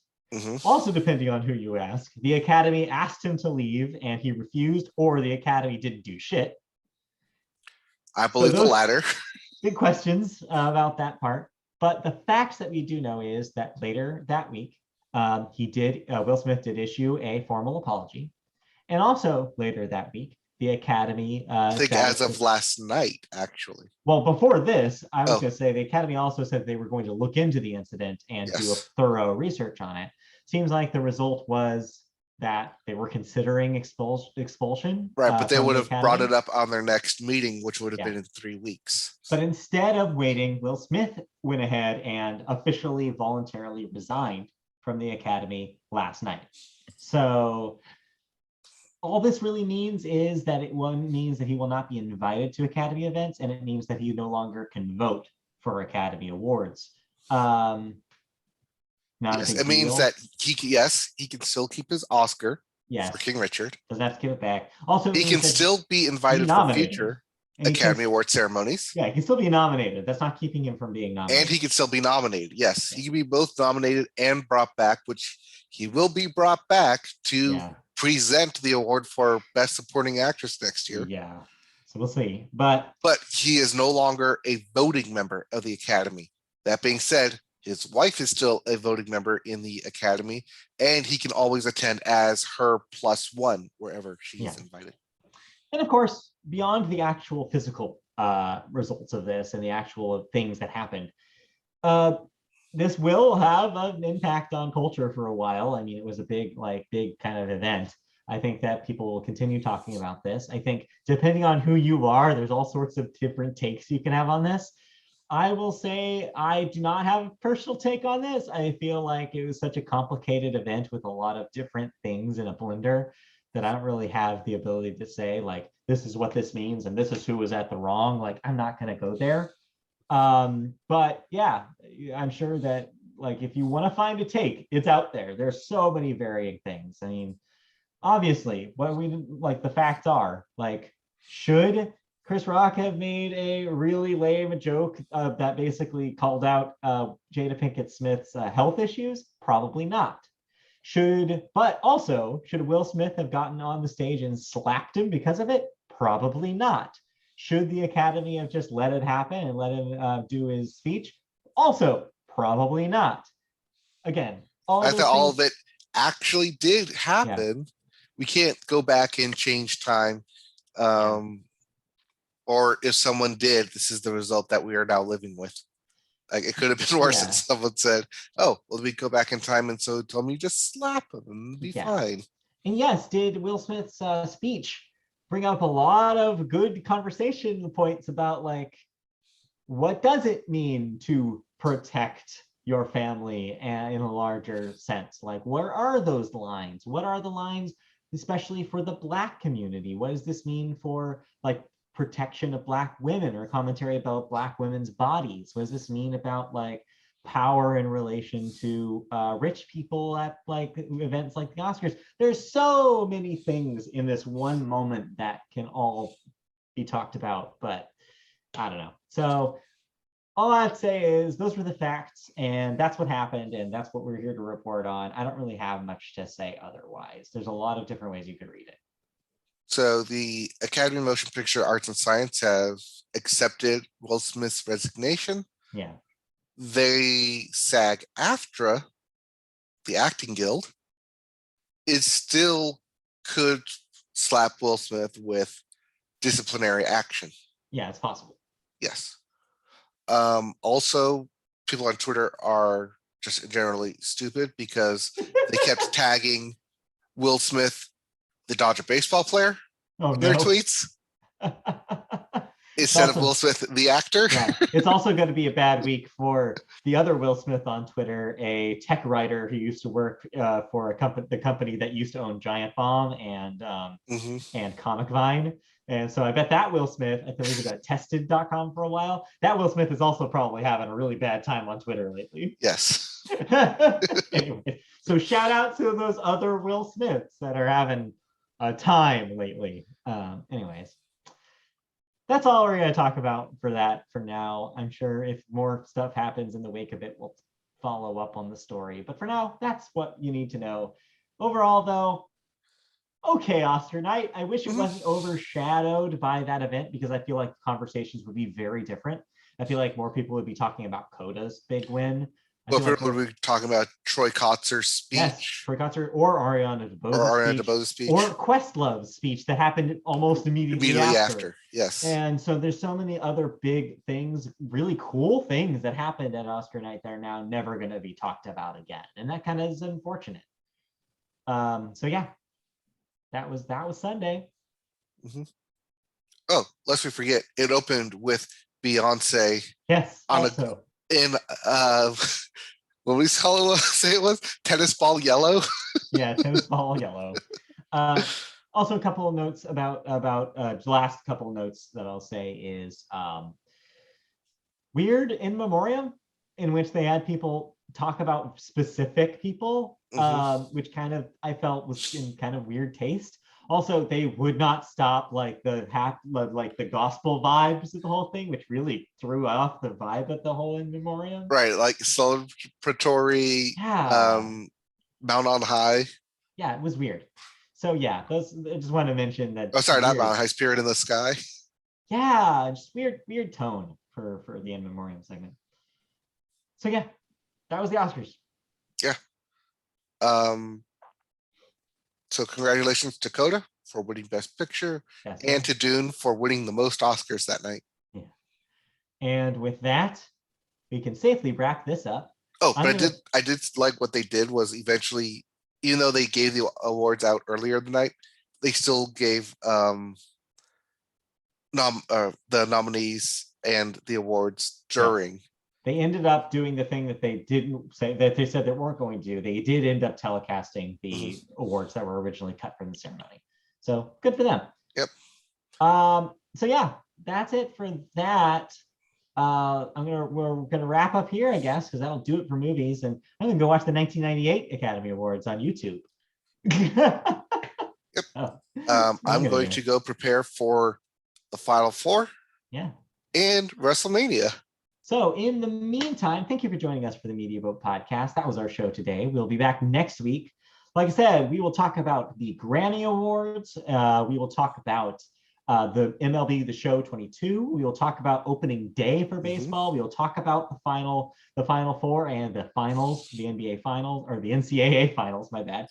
Also, depending on who you ask, the Academy asked him to leave and he refused, or the Academy didn't do shit. I believe the latter. Big questions about that part. But the facts that we do know is that later that week, Will Smith did issue a formal apology. And also later that week, the Academy. I think as of last night, actually. Well, before this, I was going to say the Academy also said they were going to look into the incident and do a thorough research on it. Seems like the result was that they were considering expulsion. Right, but they would have brought it up on their next meeting, which would have been in 3 weeks. But instead of waiting, Will Smith went ahead and officially voluntarily resigned from the Academy last night. So all this really means is that means that he will not be invited to Academy events, and it means that he no longer can vote for Academy Awards. It means that he can still keep his Oscar for King Richard. Doesn't have to give it back. Also, he can still be invited for future Academy Award ceremonies. Yeah, he can still be nominated. That's not keeping him from being nominated. And he can still be nominated. Yes, he can be both nominated and brought back, which he will be brought back to present the award for Best Supporting Actress next year. Yeah, so we'll see. But he is no longer a voting member of the Academy. That being said, his wife is still a voting member in the Academy, and he can always attend as her +1 wherever she's invited. And of course, beyond the actual physical results of this and the actual things that happened, this will have an impact on culture for a while. I mean, it was a big kind of event. I think that people will continue talking about this. I think depending on who you are, there's all sorts of different takes you can have on this. I will say I do not have a personal take on this. I feel like it was such a complicated event with a lot of different things in a blender that I don't really have the ability to say, like, this is what this means and this is who was at the wrong. Like, I'm not going to go there. But yeah, I'm sure that, like, if you want to find a take, it's out there. There's so many varying things. I mean, obviously, what we like, the facts are, like, should Chris Rock have made a really lame joke that basically called out Jada Pinkett Smith's health issues? Probably not. But also, should Will Smith have gotten on the stage and slapped him because of it? Probably not. Should the Academy have just let it happen and let him do his speech? Also, probably not. Again, all of it actually did happen. Yeah. We can't go back and change time. Or if someone did, this is the result that we are now living with. Like, it could have been worse if someone said, "Oh, well, we go back in time, and so tell me just slap him and be fine." And yes, did Will Smith's speech bring up a lot of good conversation points about, like, what does it mean to protect your family in a larger sense? Like, where are those lines? What are the lines, especially for the Black community? What does this mean for, like, protection of Black women or commentary about Black women's bodies? What does this mean about, like, power in relation to rich people at, like, events like the Oscars? There's so many things in this one moment that can all be talked about, but I don't know. So all I'd say is those were the facts, and that's what happened, and that's what we're here to report on. I don't really have much to say otherwise. There's a lot of different ways you could read it. So the Academy of Motion Picture Arts and Science have accepted Will Smith's resignation. Yeah. They SAG-AFTRA, the acting guild, still could slap Will Smith with disciplinary action. Yeah, it's possible. Yes. Also, people on Twitter are just generally stupid because they kept tagging Will Smith, the Dodger baseball player, Oh in their no. tweets It's instead of Will also, Smith, the actor. yeah, it's also going to be a bad week for the other Will Smith on Twitter, a tech writer who used to work for the company that used to own Giant Bomb Mm-hmm. and Comic Vine. And so I bet that Will Smith, I believe, was at tested.com for a while. That Will Smith is also probably having a really bad time on Twitter lately. Yes. Anyway, so shout out to those other Will Smiths that are having a time lately. Anyways, that's all we're going to talk about for that for now. I'm sure if more stuff happens in the wake of it, we'll follow up on the story. But for now, that's what you need to know. Overall, though, okay, Oscar night. I wish it wasn't overshadowed by that event because I feel like conversations would be very different. I feel like more people would be talking about Coda's big win. I Well, feel like would we talking about Troy Kotzer's speech Troy Kotsur or Ariana or DeBose's Ariana speech DeBose's speech? or Questlove's speech that happened almost immediately after. Yes. And so there's so many other big things, really cool things that happened at Oscar night that are now never going to be talked about again. And that kind of is unfortunate. So yeah, that was Sunday. Mm-hmm. Oh, lest we forget, it opened with Beyonce. Yes, on also. What we say it was tennis ball yellow. Yeah, tennis ball yellow. Also, a couple of notes about the last couple of notes that I'll say is weird in memoriam, in which they had people talk about specific people, which kind of I felt was in kind of weird taste. Also, they would not stop like the gospel vibes of the whole thing, which really threw off the vibe of the whole in memoriam. Right, like celebratory, Mount on High. Yeah, it was weird. So yeah, those I just want to mention that. Oh, sorry, not Mount High, Spirit in the Sky. Yeah, just weird tone for the in memoriam segment. So yeah, that was the Oscars. Yeah. So congratulations to Coda for winning Best Picture, yes, and to Dune for winning the most Oscars that night. Yeah. And with that, we can safely wrap this up. Oh, but I did like what they did was eventually, even though they gave the awards out earlier in the night, they still gave the nominees and the awards during. Yes. They ended up doing the thing that they didn't say that they said they weren't going to do. They did end up telecasting the awards that were originally cut from the ceremony. So good for them. Yep. So yeah, that's it for that. We're gonna wrap up here, I guess, because that'll do it for movies. And I'm gonna go watch the 1998 Academy Awards on YouTube. Yep. Oh, I'm going to go prepare for the Final Four. Yeah. And WrestleMania. So in the meantime, thank you for joining us for the Media Boat Podcast. That was our show today. We'll be back next week. Like I said, we will talk about the Grammy Awards. We will talk about the MLB The Show 22. We will talk about opening day for baseball. We will talk about the Final Four and the finals, the NBA finals, or the NCAA finals, my bad.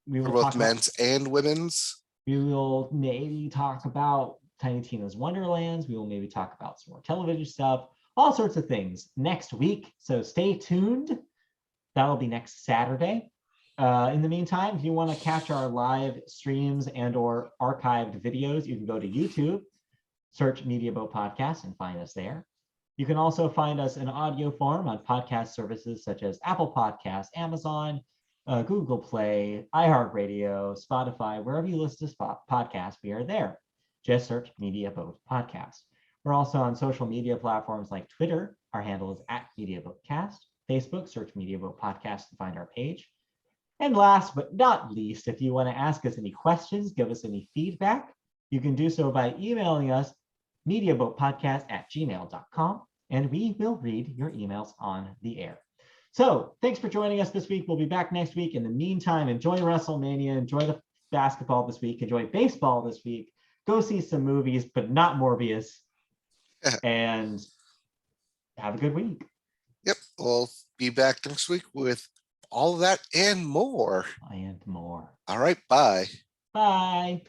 We will for both men's and women's. We will maybe talk about Tiny Tina's Wonderlands. We will maybe talk about some more television stuff, all sorts of things next week. So stay tuned. That'll be next Saturday. In the meantime, if you want to catch our live streams and or archived videos, you can go to YouTube, search Media Boat Podcast and find us there. You can also find us in audio form on podcast services such as Apple Podcasts, Amazon, Google Play, iHeartRadio, Spotify, wherever you listen to podcasts, we are there. Just search Media Boat Podcast. We're also on social media platforms like Twitter. Our handle is @MediaBoatCast. Facebook, search Media Boat Podcast to find our page. And last but not least, if you want to ask us any questions, give us any feedback, you can do so by emailing us mediaboatpodcast@gmail.com, and we will read your emails on the air. So thanks for joining us this week. We'll be back next week. In the meantime, enjoy WrestleMania, enjoy the basketball this week, enjoy baseball this week, go see some movies, but not Morbius, and have a good week. Yep, we'll be back next week with all of that and more. And more. All right, bye. Bye.